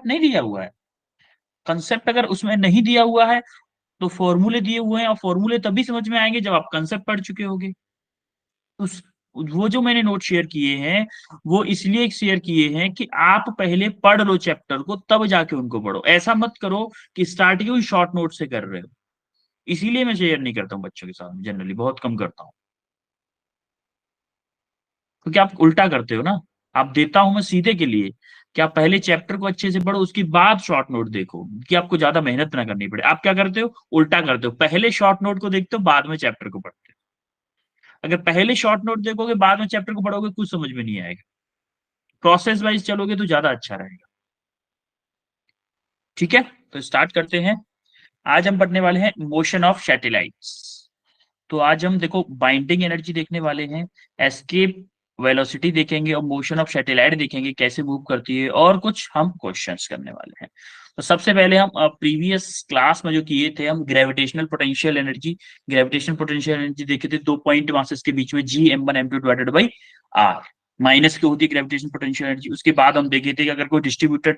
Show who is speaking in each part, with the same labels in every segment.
Speaker 1: Concept नहीं दिया हुआ है। कंसेप्ट अगर उसमें नहीं दिया हुआ है तो फॉर्मूले दिए हुए हैं, और फॉर्मूले तभी समझ में आएंगे जब आप कंसेप्ट पढ़ चुके होगे। उस वो जो मैंने नोट शेयर किए हैं वो इसलिए शेयर किए हैं कि आप पहले पढ़ लो चैप्टर को, तब जाके उनको पढ़ो। ऐसा मत करो कि स्टार्टिंग ही शॉर्ट नोट से कर रहे हो। इसीलिए मैं शेयर नहीं करता हूँ बच्चों के साथ, जनरली बहुत कम करता हूँ, क्योंकि आप उल्टा करते हो ना। आप देता हूं मैं सीधे के लिए कि आप पहले चैप्टर को अच्छे से पढ़ो, उसके बाद शॉर्ट नोट देखो, कि आपको ज्यादा मेहनत ना करनी पड़े। आप क्या करते हो, उल्टा करते हो, पहले शॉर्ट नोट को देखते हो, बाद में चैप्टर को पढ़ते हो। अगर पहले शॉर्ट नोट देखोगे, बाद में चैप्टर को पढ़ोगे, कुछ समझ में नहीं आएगा। प्रोसेस वाइज चलोगे तो ज्यादा अच्छा रहेगा। ठीक है, तो स्टार्ट करते हैं। आज हम पढ़ने वाले हैं मोशन ऑफ सैटेलाइट्स। तो आज हम देखो बाइंडिंग एनर्जी देखने वाले हैं, एस्केप वेलोसिटी देखेंगे, और मोशन ऑफ सैटेलाइट देखेंगे कैसे मूव करती है, और कुछ हम क्वेश्चंस करने वाले हैं। तो सबसे पहले हम प्रीवियस क्लास में जो किए थे, हम gravitational potential energy, gravitational potential energy देखे थे, 2 पॉइंट मासेस के बीच में G m1 m2 divided by R, minus की होती है ग्रेविटेशनल पोटेंशियल एनर्जी। उसके बाद हम देखे थे कि अगर कोई डिस्ट्रीब्यूटेड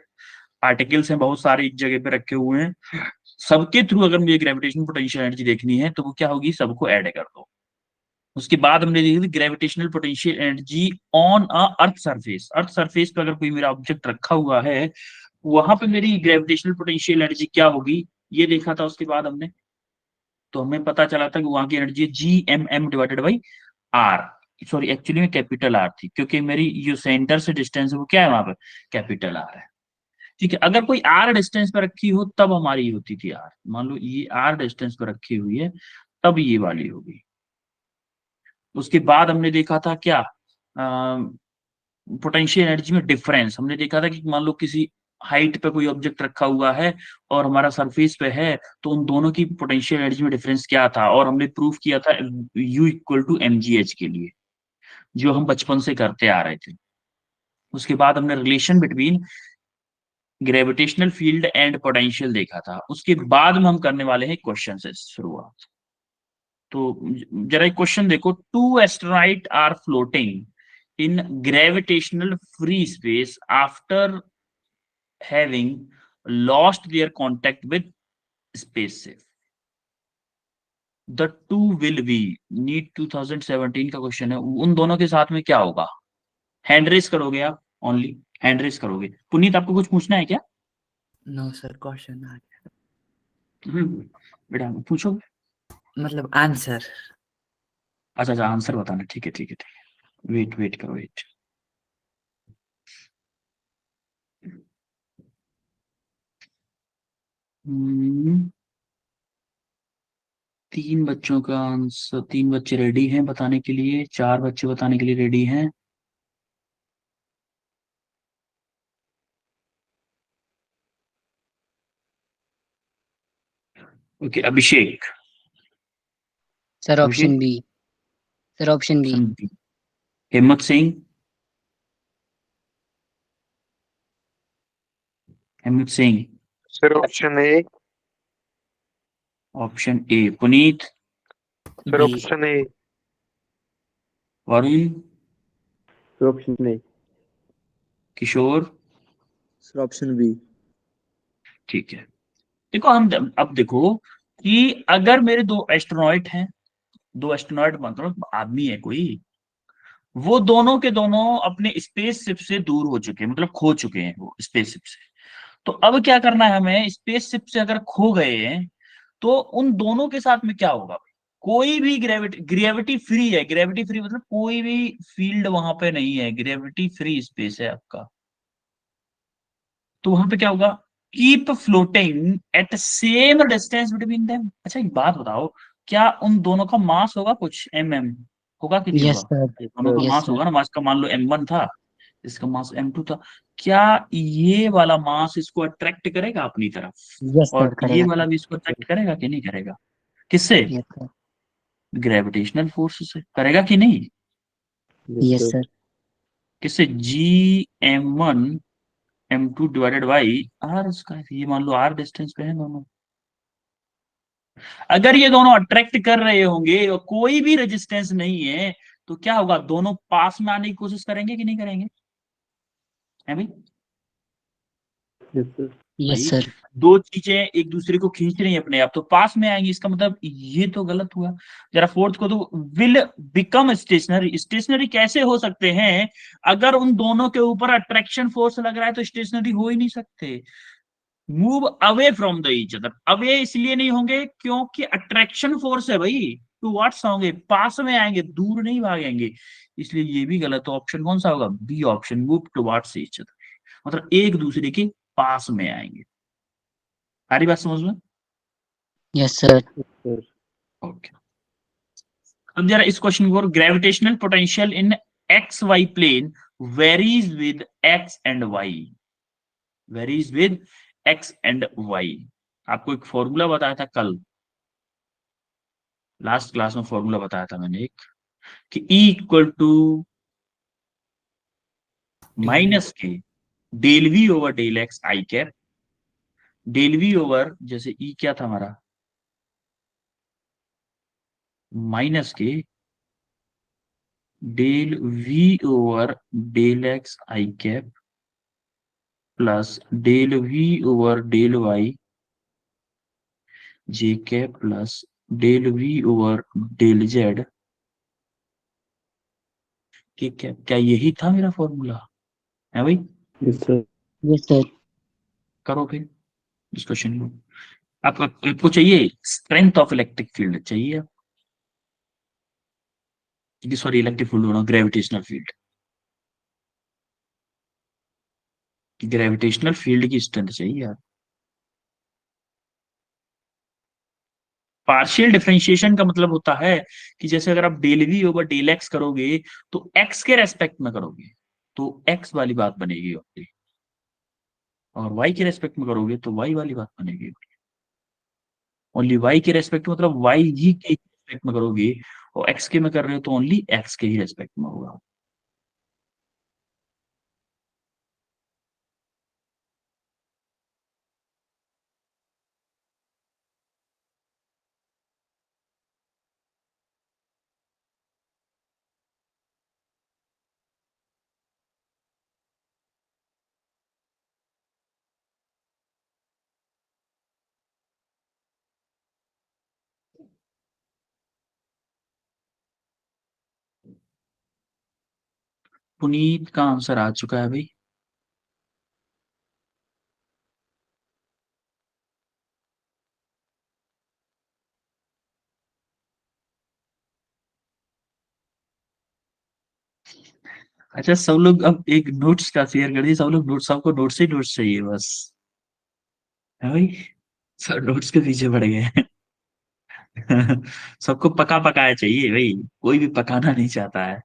Speaker 1: पार्टिकल्स हैं, बहुत सारे एक जगह पे रखे हुए हैं, सबके थ्रू अगर मुझे ग्रेविटेशनल पोटेंशियल एनर्जी देखनी है तो वो क्या होगी, सबको ऐड कर दो। उसके बाद हमने देखी थी gravitational potential energy on a earth surface. Earth surface पे अगर कोई मेरा ऑब्जेक्ट रखा हुआ है, वहां पे मेरी ग्रेविटेशनल पोटेंशियल एनर्जी क्या होगी, ये देखा था उसके बाद हमने। तो हमें पता चला था कि वहां की energy G m m divided by R. Sorry, actually में कैपिटल आर थी, क्योंकि मेरी जो सेंटर से डिस्टेंस है वो क्या है वहां पे, कैपिटल आर है। ठीक है, अगर कोई आर डिस्टेंस पर रखी हो तब हमारी होती थी आर। मान लो ये आर डिस्टेंस पर रखी हुई है, तब ये वाली होगी। उसके बाद हमने देखा था क्या, पोटेंशियल एनर्जी में डिफरेंस। हमने देखा था कि मान लो किसी हाइट पे कोई ऑब्जेक्ट रखा हुआ है और हमारा सरफेस पे है, तो उन दोनों की पोटेंशियल एनर्जी में डिफरेंस क्या था, और हमने प्रूफ किया था U = mgh के लिए, जो हम बचपन से करते आ रहे थे। उसके बाद हमने relation between gravitational field and potential देखा था। उसके बाद में हम करने वाले हैं क्वेश्चन से शुरुआत। तो जरा एक क्वेश्चन देखो, two astronaut are floating in gravitational free space after having lost their contact with spaceship, the two will be, NEET 2017 का क्वेश्चन है। उन दोनों के साथ में क्या होगा, हैंड रेस करोगे आप, ओनली हैंड रेस करोगे। पुनीत, आपको कुछ पूछना है क्या?
Speaker 2: नो सर, क्वेश्चन आ गया,
Speaker 1: बेटा पूछो।
Speaker 2: मतलब आंसर।
Speaker 1: अच्छा अच्छा, आंसर बताना, ठीक है ठीक है ठीक है, वेट वेट करो, वेट। हम्म, 3 बच्चों का आंसर, 3 बच्चे रेडी हैं बताने के लिए, 4 बच्चे बताने के लिए रेडी हैं। Okay, Abhishek.
Speaker 3: Sir option
Speaker 1: Abhishek,
Speaker 3: B. Sir option B.
Speaker 1: Option B. Himmat Singh, Himmat Singh.
Speaker 4: Sir option A.
Speaker 1: Option A. Puneet,
Speaker 4: sir
Speaker 2: B.
Speaker 4: Option A.
Speaker 1: Varun,
Speaker 5: sir option A.
Speaker 1: Kishore.
Speaker 5: Sir option B.
Speaker 1: ठीक है, देखो हम अब देखो कि अगर मेरे 2 एस्ट्रोनॉइट हैं, 2 एस्ट्रोनॉइट मतलब आदमी है कोई, वो दोनों के दोनों अपने स्पेसशिप से दूर हो चुके हैं, मतलब खो चुके हैं वो स्पेसशिप से। तो अब क्या करना है हमें, स्पेसशिप से अगर खो गए हैं तो उन दोनों के साथ में क्या होगा। कोई भी ग्रेविटी ग्रेविटी फ्री है, ग्रेविटी फ्री मतलब कोई भी फील्ड वहां पे नहीं है, ग्रेविटी फ्री स्पेस है आपका। तो वहां पे क्या होगा, keep floating at same distance between them. अच्छा एक बात बताओ, क्या उन दोनों का मास होगा कुछ एम होगा कि नहीं
Speaker 3: यस
Speaker 1: होगा?
Speaker 3: सर।
Speaker 1: दोनों का
Speaker 3: यस
Speaker 1: मास
Speaker 3: सर।
Speaker 1: होगा ना, मास का मान लो M1 था, इसका मास M2 था। क्या ये वाला मास इसको अट्रैक्ट करेगा अपनी तरफ,
Speaker 3: यस सर
Speaker 1: और ये
Speaker 3: करेगा
Speaker 1: वाला
Speaker 3: सर।
Speaker 1: भी इसको अट्रैक्ट करेगा कि नहीं करेगा? किससे?
Speaker 3: Yes sir.
Speaker 1: ग्रेविटेशनल फोर्स से करेगा कि नहीं?
Speaker 5: Yes
Speaker 3: yes
Speaker 5: sir.
Speaker 3: सर।
Speaker 1: किससे? G m1 m2 divided by R. इसका ये मान लो आर डिस्टेंस पे है दोनों। अगर ये दोनों अट्रैक्ट कर रहे होंगे और कोई भी रेजिस्टेंस नहीं है, तो क्या होगा, दोनों पास में आने की कोशिश करेंगे कि नहीं करेंगे? है भाई?
Speaker 5: Yes, sir.
Speaker 3: Yes,
Speaker 1: भाई,
Speaker 3: sir.
Speaker 1: दो चीजें एक दूसरे को खींच रही हैं अपने आप, तो पास में आएंगी, इसका मतलब ये तो गलत हुआ। जरा फोर्थ को, तो विल बिकम स्टेशनरी, स्टेशनरी कैसे हो सकते हैं? अगर उन दोनों के ऊपर अट्रैक्शन फोर्स लग रहा है तो स्टेशनरी हो ही नहीं सकते। Move away from the each other, away इसलिए नहीं होंगे क्योंकि अट्रैक्शन फोर्स है भाई, टू व्हाट्स होंगे, पास में आएंगे, दूर नहीं भागेंगे। इसलिए ये भी गलत। तो ऑप्शन कौन सा होगा? B option, move towards each other, मतलब एक दूसरे के पास में आएंगे। सारी बात समझ में?
Speaker 3: Yes, sir.
Speaker 5: Yes, sir.
Speaker 1: Okay. अब जरा इस क्वेश्चन को, gravitational potential in X Y plane varies with X and Y, varies with X and Y. आपको एक फॉर्मूला बताया था कल, लास्ट क्लास में फॉर्मूला बताया था मैंने एक, कि E इक्वल टू माइनस के del V over del X I cap, del V over, जैसे E क्या था हमारा, माइनस के del V over del X I cap plus del V over del Y J cap plus del V over del Z K cap. क्या यही था मेरा formula? है भाई?
Speaker 5: Yes, sir.
Speaker 3: Yes, sir.
Speaker 1: करो फिर इस क्वेश्चन को। आपको चाहिए स्ट्रेंथ ऑफ इलेक्ट्रिक फील्ड चाहिए, सॉरी इलेक्ट्रिक फील्ड होना, ग्रेविटेशनल फील्ड, ग्रेविटेशनल फील्ड की स्ट्रेंथ चाहिए यार। पार्शियल डिफरेंशिएशन का मतलब होता है कि जैसे अगर आप del V over del X करोगे तो एक्स के रेस्पेक्ट में करोगे तो एक्स वाली बात बनेगी ओनली, और वाई के रेस्पेक्ट में करोगे तो वाई वाली बात बनेगी। ओनली वाई के रेस्पेक्ट मतलब वाई ही के रेस्पेक्ट में करोगे, और एक्स के में कर रहे हो तो ओनली एक्स के ही रेस्पेक्ट में होगा। पुनीत का आंसर आ चुका है भाई। अच्छा, सब लोग अब एक नोट्स का शेयर कर दिए, सब लोग नोट्स, सबको नोट्स ही नोट्स चाहिए बस, है भाई? सब नोट्स के पीछे पड़ गए हैं। सबको पका पकाया चाहिए भाई, कोई भी पकाना नहीं चाहता है।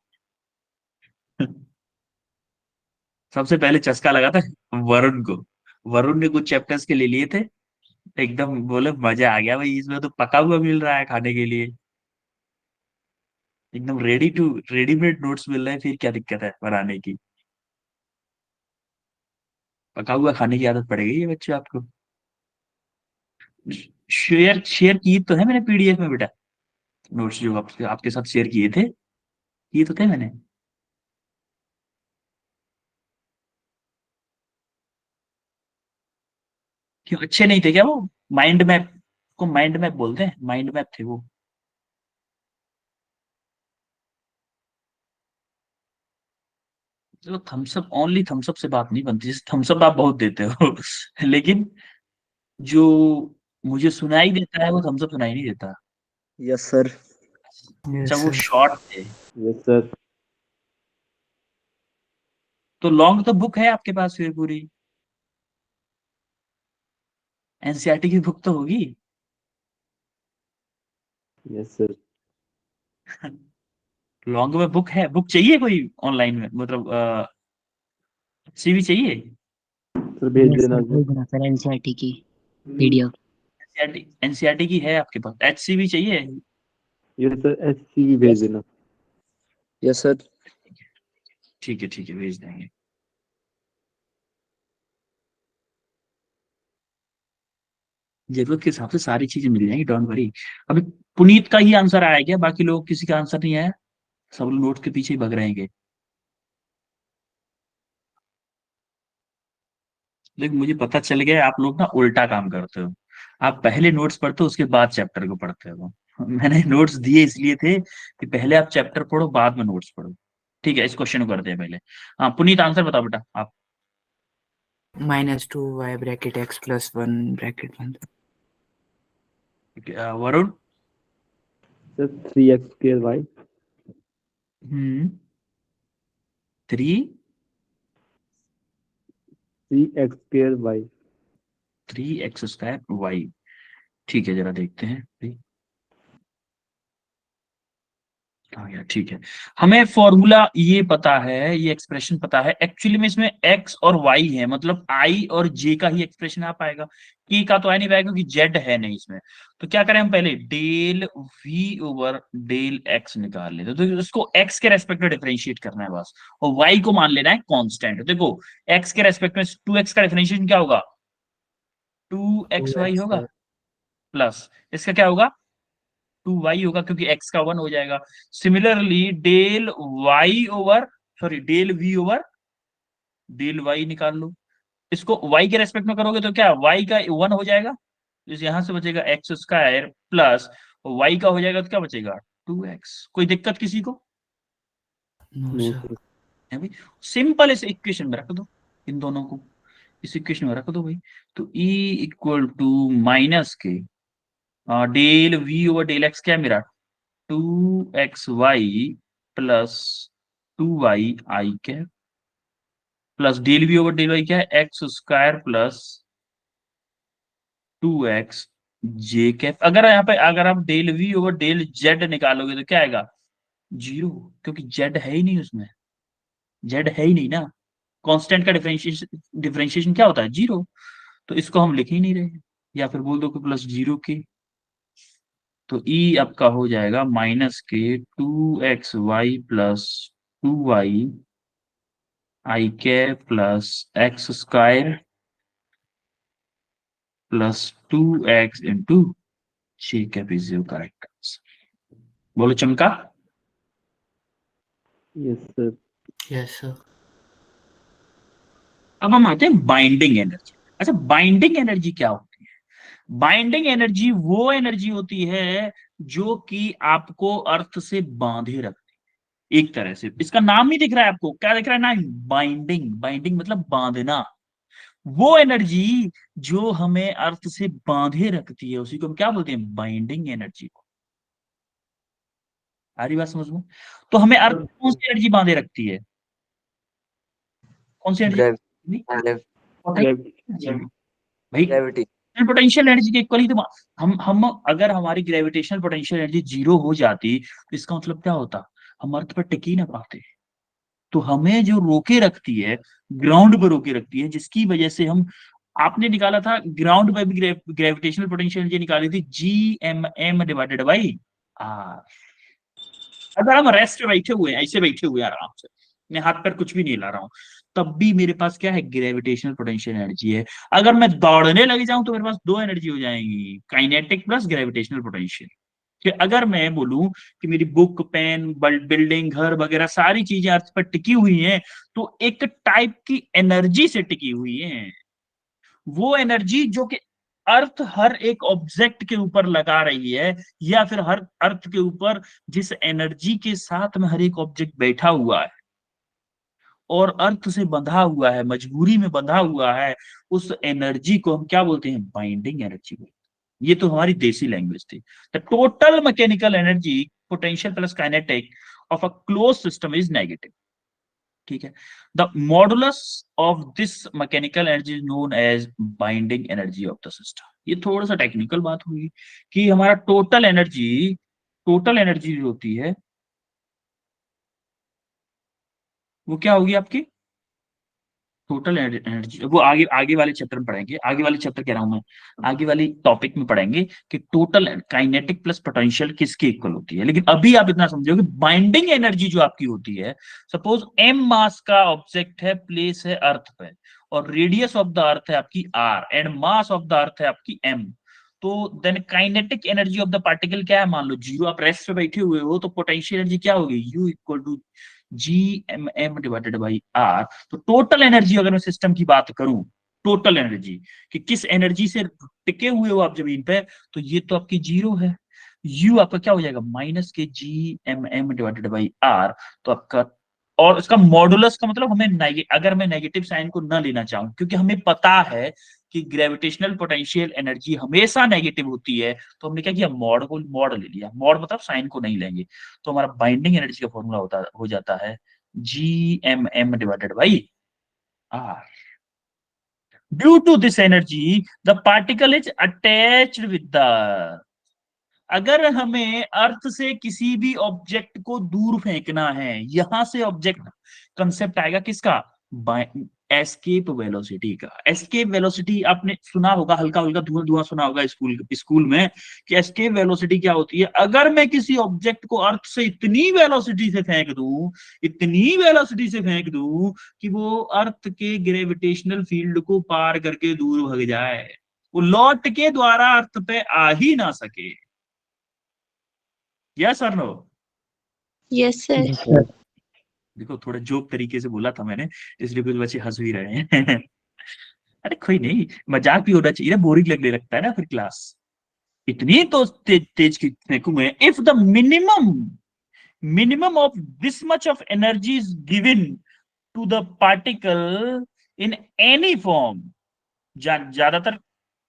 Speaker 1: सबसे पहले चस्का लगा था वरुण को, वरुण ने कुछ चैप्टर्स के ले लिए थे, एकदम बोले मजा आ गया भाई, इसमें तो पका हुआ मिल रहा है खाने के लिए, एकदम रेडीमेड नोट्स मिल रहे हैं, फिर क्या दिक्कत है बनाने की? पका हुआ खाने की आदत पड़ गई है बच्चे आपको। शेयर शेयर की तो है मैंने पीडीएफ में बेटा, नोट्स जो आपके साथ शेयर किए थे, ये तो थे मैंने। क्यों अच्छे नहीं थे क्या वो? माइंड मैप को माइंड मैप बोलते हैं, माइंड मैप थे वो। तो थम्सअप, ओनली थम्सअप से बात नहीं बनती, जैसे थम्सअप आप बहुत देते हो लेकिन जो मुझे सुनाई देता है वो थम्सअप सुनाई नहीं देता।
Speaker 5: Yes, sir.
Speaker 1: अच्छा,
Speaker 2: Yes,
Speaker 1: वो
Speaker 2: sir.
Speaker 1: शॉर्ट थे।
Speaker 5: Yes, sir.
Speaker 1: तो लॉन्ग तो बुक है आपके पास फिर पूरी, एनसीईआरटी की बुक तो होगी।
Speaker 5: Yes, sir.
Speaker 1: लॉन्ग में बुक है, बुक चाहिए कोई ऑनलाइन में, मतलब सीवी चाहिए?
Speaker 5: Sir, भेज
Speaker 3: Yes,
Speaker 5: देना
Speaker 3: sir.
Speaker 5: sir.
Speaker 3: भेजना सर एनसीईआरटी की पीडीएफ।
Speaker 1: एनसीईआरटी की है आपके पास? एचसीवी चाहिए?
Speaker 5: Yes, sir. SC भेज देना. Yes, sir.
Speaker 1: ठीक है भेज देंगे। जरूरत के हिसाब से सारी चीजें मिल जाएंगी, डोंट वरी। अभी पुनीत का ही आंसर आया क्या? बाकी लोग किसी का आंसर नहीं आया? सब लोग नोट के पीछे ही भाग रहेंगे। देखो मुझे पता चल गया आप लोग ना उल्टा काम करते हो। आप पहले नोट्स पढ़ते हो उसके बाद चैप्टर को पढ़ते हो। मैंने नोट्स दिए इसलिए थे कि पहले आप चैप्टर पढ़ो बाद में नोट्स पढ़ो। ठीक है, इस क्वेश्चन को करते हैं पहले। हाँ पुनीत आंसर बताओ बेटा आप।
Speaker 2: -2y bracket x plus 1 bracket 1.
Speaker 1: Varun.
Speaker 5: Sir, 3x square y.
Speaker 1: 3
Speaker 5: 3x square y.
Speaker 1: 3x² y। ठीक है, जरा देखते हैं भाई। आ गया, ठीक है। हमें फॉर्मूला ये पता है, ये एक्सप्रेशन पता है। एक्चुअली में इसमें x और y है, मतलब i और j का ही एक्सप्रेशन आ पाएगा। k का तो आ नहीं पाएगा क्योंकि z है नहीं इसमें। तो क्या करें हम, पहले del v over del x निकाल लेते, तो इसको x के रेस्पेक्ट में डिफरेंशिएट करना है बस, और y को मान लेना है कांस्टेंट। देखो x के रेस्पेक्ट में 2x का डिफरेंशिएशन क्या होगा, 2xy होगा, प्लस इसका क्या होगा 2y होगा, क्योंकि x का 1 हो जाएगा। Similarly del y over, sorry del v over del y निकाल लो। इसको y के रेस्पेक्ट में करोगे तो क्या y का 1 हो जाएगा, तो यहां से बचेगा x² प्लस y का हो जाएगा तो क्या बचेगा 2x। कोई दिक्कत किसी को?
Speaker 2: No,
Speaker 5: No,
Speaker 2: sir.
Speaker 5: sir.
Speaker 1: है भाई, सिंपल इस इक्वेशन में रख दो, इन दोनों को इस इक्वेशन में रख दो भाई। तो E इक्वल टू माइनस के del v over del x क्या है मेरा 2xy plus 2y cap, plus del v over del y क्या है x² plus 2x j cap. अगर यहाँ पे अगर आप del v over del z निकालोगे तो क्या आएगा 0, क्योंकि z है ही नहीं उसमें, z है ही नहीं ना। कांस्टेंट का डिफरेंशिएशन क्या होता है 0, तो इसको हम लिख ही नहीं रहे, या फिर बोल दो कि प्लस 0 के। तो E आपका हो जाएगा माइनस के 2xy plus 2y I cap plus x² plus 2x into J cap is your correct answer. बोलो चमका।
Speaker 5: Yes, sir.
Speaker 2: Yes, sir.
Speaker 1: अब हम आते हैं बाइंडिंग एनर्जी। अच्छा, बाइंडिंग एनर्जी क्या होती है? बाइंडिंग एनर्जी वो एनर्जी होती है जो कि आपको अर्थ से बांधे रखती है। एक तरह से इसका नाम ही दिख रहा है आपको, क्या दिख रहा है ना, बाइंडिंग। बाइंडिंग मतलब बांधना। वो एनर्जी जो हमें अर्थ से बांधे रखती है उसी को हम क्या बोलते हैं, बाइंडिंग एनर्जी को। आ रही बात समझ में? तो हमें अर्थ कौन सी एनर्जी बांधे रखती है, कौन सी एनर्जी
Speaker 5: Gravity.
Speaker 1: भाई? पोटेंशियल एनर्जी के इक्वल ही तो हम अगर हमारी ग्रेविटेशनल पोटेंशियल एनर्जी 0 हो जाती तो इसका मतलब क्या होता, हम अर्थ पर टिक ही ना पाते। तो हमें जो रोके रखती है, ग्राउंड पर रोके रखती है, जिसकी वजह से हम, आपने निकाला था ग्राउंड पर भी ग्रेविटेशनल पोटेंशियल एनर्जी निकाली थी GMM डिवाइडेड बाई आर। अगर हम रेस्ट पे बैठे हुए हैं, ऐसे बैठे हुए हैं आराम से, मैं हाथ पर कुछ भी नहीं ला रहा हूं, तब भी मेरे पास क्या है, ग्रेविटेशनल पोटेंशियल एनर्जी है। अगर मैं दौड़ने लग जाऊं तो मेरे पास दो एनर्जी हो जाएंगी, काइनेटिक प्लस ग्रेविटेशनल पोटेंशियल। कि अगर मैं बोलूं कि मेरी बुक, पेन, बिल्डिंग, घर वगैरह सारी चीजें अर्थ पर टिकी हुई हैं, तो एक टाइप की एनर्जी से टिकी हुई हैं। वो एनर्जी जो कि अर्थ हर एक ऑब्जेक्ट के ऊपर लगा रही है, या फिर हर अर्थ के ऊपर जिस एनर्जी के साथ में हर एक ऑब्जेक्ट बैठा हुआ है और अर्थ से बंधा हुआ है, मजबूरी में बंधा हुआ है, उस एनर्जी को हम क्या बोलते हैं, बाइंडिंग एनर्जी बोलते हैं। ये तो हमारी देसी लैंग्वेज थी। The total mechanical energy potential plus kinetic of a close system is negative. ठीक है, the modulus of this mechanical energy is known as binding energy of the system. ये थोड़ा सा टेक्निकल बात हुई कि हमारा टोटल एनर्जी जो होती है वो क्या होगी आपकी, टोटल एनर्जी। वो आगे आगे वाले चैप्टर में पढ़ेंगे, आगे वाले चैप्टर कह रहा हूं मैं, आगे वाली टॉपिक में पढ़ेंगे कि टोटल काइनेटिक प्लस पोटेंशियल किसके इक्वल होती है। लेकिन अभी आप इतना समझो कि बाइंडिंग एनर्जी जो आपकी होती है, सपोज m मास का ऑब्जेक्ट है, प्लेस है अर्थ पे, और रेडियस ऑफ द अर्थ है आपकी r, and mass of the earth है आपकी m। तो then kinetic energy of the particle क्या है, मान लो 0, आप रेस्ट पे बैठे हुए हो, तो पोटेंशियल एनर्जी क्या होगी, U equal to GMM divided by R। तो टोटल एनर्जी अगर मैं सिस्टम की बात करूं, टोटल एनर्जी, कि किस एनर्जी से टिके हुए हो आप जमीन पे, तो ये तो आपकी जीरो है। यू आपका क्या हो जाएगा, माइनस के G M M divided by R. तो आपका, और इसका मॉडुलस का मतलब हमें अगर मैं नेगेटिव साइन को ना लेना चाहूं, क्योंकि हमें पता है कि ग्रेविटेशनल पोटेंशियल एनर्जी हमेशा नेगेटिव होती है, तो हमने क्या किया, मॉड को मॉड ले लिया, मॉड मतलब साइन को नहीं लेंगे। तो हमारा बाइंडिंग एनर्जी का फॉर्मूला हो जाता है G M M divided by R. Due to this energy the particle is attached with the, अगर हमें अर्थ से किसी भी ऑब्जेक्ट को दूर फेंकना है, यहां से ऑब्जेक्ट कंसेप्ट आएगा किसका, एस्केप वेलोसिटी का। एस्केप वेलोसिटी आपने सुना होगा, हल्का हल्का धुआं धुआं सुना होगा स्कूल में, कि एस्केप वेलोसिटी क्या होती है, अगर मैं किसी ऑब्जेक्ट को अर्थ से इतनी वेलोसिटी से फेंक दूं, इतनी वेलोसिटी से फेंक दूं कि वो अर्थ के ग्रेविटेशनल फील्ड को पार करके दूर भाग जाए, वो लौट के द्वारा अर्थ पे आ ही ना सके। यस और no?
Speaker 6: Yes sir.
Speaker 3: Yes, sir.
Speaker 1: देखो थोड़ा जोक तरीके से बोला था मैंने, इसलिए कुछ बच्चे हंस भी रहे हैं। अरे कोई नहीं, मजाक भी होना चाहिए ना, बोरिंग लगने लगता है ना फिर क्लास। इतनी तो तेज तेज की फेंकू मैं, if the minimum of this much of energy is given to the particle in any form, ज्यादातर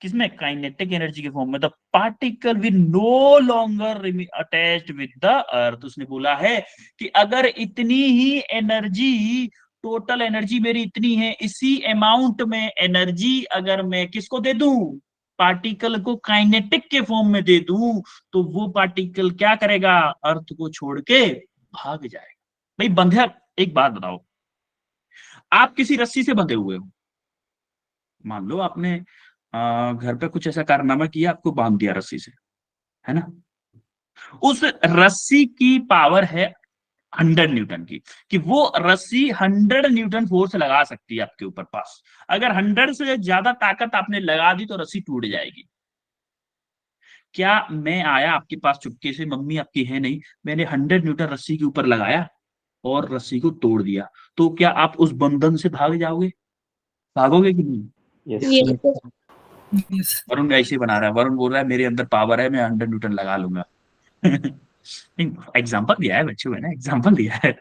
Speaker 1: किसमें, काइनेटिक एनर्जी के फॉर्म में, the particle will no longer attached with the earth. उसने बोला है कि अगर इतनी ही एनर्जी, टोटल एनर्जी मेरी इतनी है, इसी अमाउंट में एनर्जी अगर मैं किसको दे दूं, पार्टिकल को काइनेटिक के फॉर्म में दे दूं, तो वो पार्टिकल क्या करेगा, अर्थ को छोड़ के भाग जाएगा। भाई बंधे, एक बात बताओ, आप किसी रस्सी से बंधे हुए हो, मान लो आपने घर पे कुछ ऐसा कारनामा किया, आपको बांध दिया रस्सी से, है ना, उस रस्सी की पावर है 100 न्यूटन की, कि वो रस्सी 100 न्यूटन फोर्स लगा सकती है आपके ऊपर पास। अगर 100 से ज्यादा ताकत आपने लगा दी तो रस्सी टूट जाएगी। क्या मैं आया आपके पास चुपके से, मम्मी आपकी है नहीं, मैंने 100 न्यूटन रस्सी के ऊपर लगाया और रस्सी को तोड़ दिया, तो क्या आप उस बंधन से भाग जाओगे, भागोगे कि नहीं?
Speaker 5: Yes,
Speaker 6: yes
Speaker 5: sir.
Speaker 6: Sir.
Speaker 1: Varun ऐसे बना रहा है, वरुण बोल रहा है मेरे अंदर पावर है, मैं 100 न्यूटन लगा लूंगा। एग्जाम्पल दिया है बच्चों, मैंने एग्जाम्पल दिया है?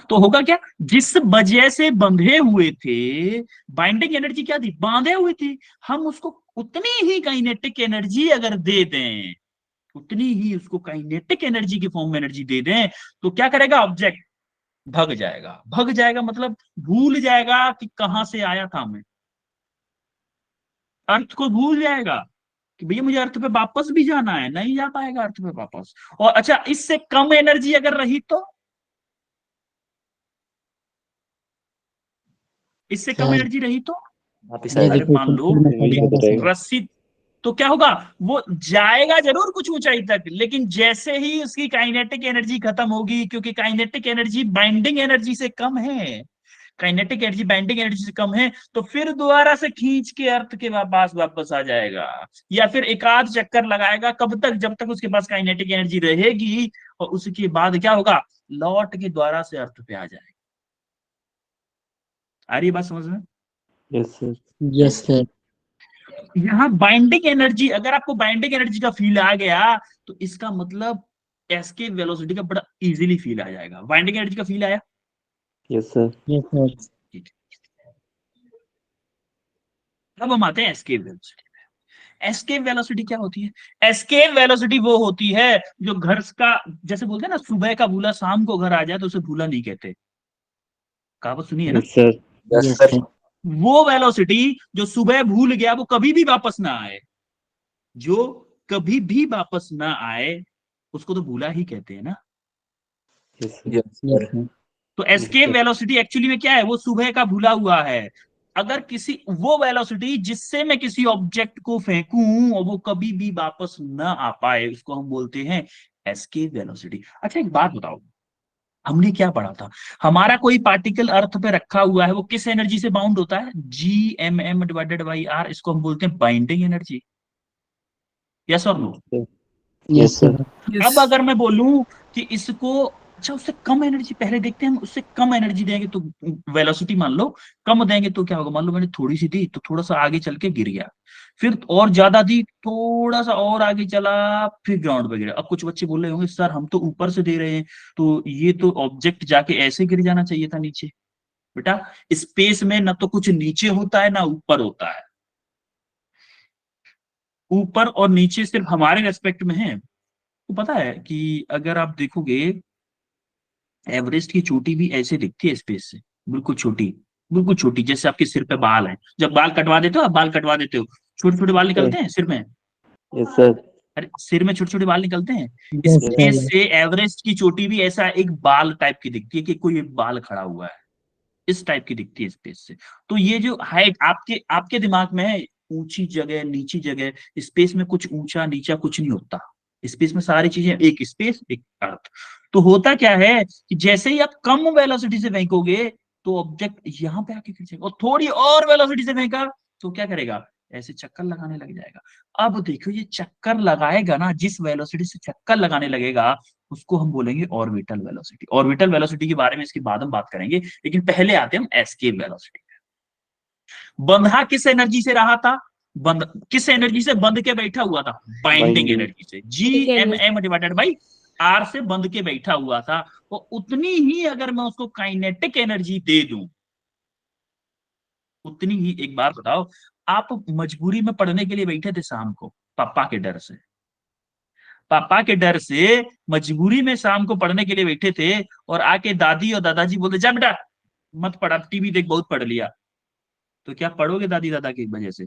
Speaker 1: तो होगा क्या, जिस वजह से बंधे हुए थे, बाइंडिंग एनर्जी क्या थी, बांधे हुए थे, हम उसको उतनी ही काइनेटिक एनर्जी अगर दे दें, उतनी ही उसको काइनेटिक एनर्जी की फॉर्म में एनर्जी दे दें, तो क्या करेगा, ऑब्जेक्ट भग जाएगा। भग जाएगा मतलब भूल जाएगा कि कहां से आया था मैं, अर्थ को भूल जाएगा कि भैया मुझे अर्थ पे वापस भी जाना है, नहीं जा पाएगा अर्थ पे वापस। और अच्छा, इससे कम एनर्जी अगर रही तो, इससे कम
Speaker 3: Sir,
Speaker 1: एनर्जी रही तो,
Speaker 5: वापिस
Speaker 3: ये
Speaker 5: आएगा।
Speaker 1: अरे
Speaker 3: देखो
Speaker 1: मान लो
Speaker 3: बिल्कुल
Speaker 5: वही
Speaker 3: मैं
Speaker 5: होता
Speaker 3: समझा
Speaker 5: रहेगा।
Speaker 1: रस्सी, तो क्या होगा, वो जाएगा जरूर कुछ ऊंचाई तक, लेकिन जैसे ही उसकी काइनेटिक एनर्जी खत्म होगी, क्योंकि काइनेटिक एनर्जी बाइंडिंग एनर्जी से कम है, काइनेटिक एनर्जी बाइंडिंग एनर्जी से कम है, तो फिर दोबारा से खींच के अर्थ के पास वापस आ जाएगा, या फिर एक आध चक्कर लगाएगा, कब तक, जब तक उसके पास काइनेटिक एनर्जी रहेगी, और उसके बाद क्या होगा, लौट के द्वारा से अर्थ पे आ जाएगा। आ रही है बात समझ में?
Speaker 5: Yes, sir.
Speaker 3: Yes, sir.
Speaker 1: यहाँ बाइंडिंग एनर्जी, अगर आपको बाइंडिंग एनर्जी का फील आ गया, तो इसका मतलब एस्केप वेलोसिटी का बड़ा इजीली फील आ जाएगा। बाइंडिंग एनर्जी का फील आया?
Speaker 5: Yes, sir.
Speaker 3: Yes, sir.
Speaker 1: ठीक है। अब हम आते हैं एस्केप वेलोसिटी में। एस्केप वेलोसिटी क्या होती है? एस्केप वेलोसिटी वो होती है जो घर का, जैसे बोलते हैं ना, सुबह का भूला शाम को घर आ जाए तो उसे भूला नहीं कहते, कहावत सुनी है ना?
Speaker 5: Yes, sir.
Speaker 3: Yes, sir.
Speaker 1: वो वेलोसिटी जो सुबह भूल गया वो कभी भी वापस ना आए, जो कभी भी वापस ना आए, उसको तो भूला ही कहते हैं ना।
Speaker 5: Yes, sir.
Speaker 3: Yes, sir.
Speaker 1: तो एस्केप वेलोसिटी एक्चुअली में क्या है, वो सुबह का भूला हुआ है। अगर किसी, वो वेलोसिटी जिससे मैं किसी ऑब्जेक्ट को फेंकूं और वो कभी भी वापस ना आ पाए, उसको हम बोलते हैं एस्केप वेलोसिटी। अच्छा एक बात बताओ, हमने क्या पढ़ा था, हमारा कोई पार्टिकल अर्थ पे रखा हुआ है, वो किस एनर्जी से बाउंड होता है, G M M divided by R, इसको हम बोलते हैं बाइंडिंग एनर्जी। यस और नो?
Speaker 3: Yes, sir.
Speaker 1: अब अगर मैं बोलूं कि इसको अच्छा उससे कम एनर्जी पहले देखते हैं, हम उससे कम एनर्जी देंगे तो वेलोसिटी मान लो कम देंगे तो क्या होगा, मान लो मैंने थोड़ी सी दी तो थोड़ा सा आगे चल के गिर गया, फिर और ज्यादा दी थोड़ा सा और आगे चला फिर ग्राउंड पे गिरा। अब कुछ बच्चे बोल रहे होंगे सर हम तो ऊपर से दे रहे हैं तो ये तो ऑब्जेक्ट जाके ऐसे गिर जाना चाहिए था नीचे। बेटा स्पेस में ना तो कुछ नीचे होता है ना ऊपर होता है, ऊपर और नीचे सिर्फ हमारे रेस्पेक्ट में है। तो पता है कि अगर आप देखोगे एवरेस्ट की चोटी भी ऐसे दिखती है स्पेस से, बिल्कुल छोटी, बिल्कुल छोटी, जैसे आपके सिर पे बाल है, जब बाल कटवा देते हो आप बाल कटवा देते हो छोटे छोटे बाल निकलते हैं सिर में,
Speaker 5: Yes, sir.
Speaker 1: अरे सिर में छोटे छोटे बाल निकलते हैं,
Speaker 3: यस
Speaker 1: स्पेस
Speaker 3: सर।
Speaker 1: से एवरेस्ट की चोटी भी ऐसा एक बाल टाइप की दिखती है कि कोई एक बाल खड़ा हुआ है, इस टाइप की दिखती है स्पेस से। तो ये जो हाइट आपके आपके दिमाग में है ऊंची जगह नीची जगह, स्पेस में कुछ ऊंचा नीचा कुछ नहीं होता, स्पेस में सारी चीजें एक स्पेस एक अर्थ। तो होता क्या है कि जैसे ही आप कम वेलोसिटी से फेंकोगे तो ऑब्जेक्ट यहां पे आके खींचेगा, और थोड़ी और वेलोसिटी से फेंका तो क्या करेगा, ऐसे चक्कर लगाने लग जाएगा। अब देखो ये चक्कर लगाएगा ना, जिस वेलोसिटी से चक्कर लगाने लगेगा उसको हम बोलेंगे ऑर्बिटल वेलोसिटी। ऑर्बिटल वेलोसिटी के बारे में इसके बाद हम बात करेंगे, लेकिन पहले आते हैं हम एस्केप वेलोसिटी। बंधा किस एनर्जी से रहा था, बंद किस एनर्जी से बंध के बैठा हुआ था, बाइंडिंग
Speaker 5: Binding.
Speaker 1: एनर्जी से, G M M divided by R से बंध के बैठा हुआ था। तो उतनी ही अगर मैं उसको काइनेटिक एनर्जी दे दूं, उतनी ही, एक बात बताओ, आप मजबूरी में पढ़ने के लिए बैठे थे शाम को पापा के डर से, पापा के डर से मजबूरी में शाम को पढ़ने के लिए बैठे थे, और आके दादी और दादाजी बोलते जा बेटा मत पढ़ा, टीवी देख बहुत पढ़ लिया, तो क्या पढ़ोगे दादी दादा की वजह से,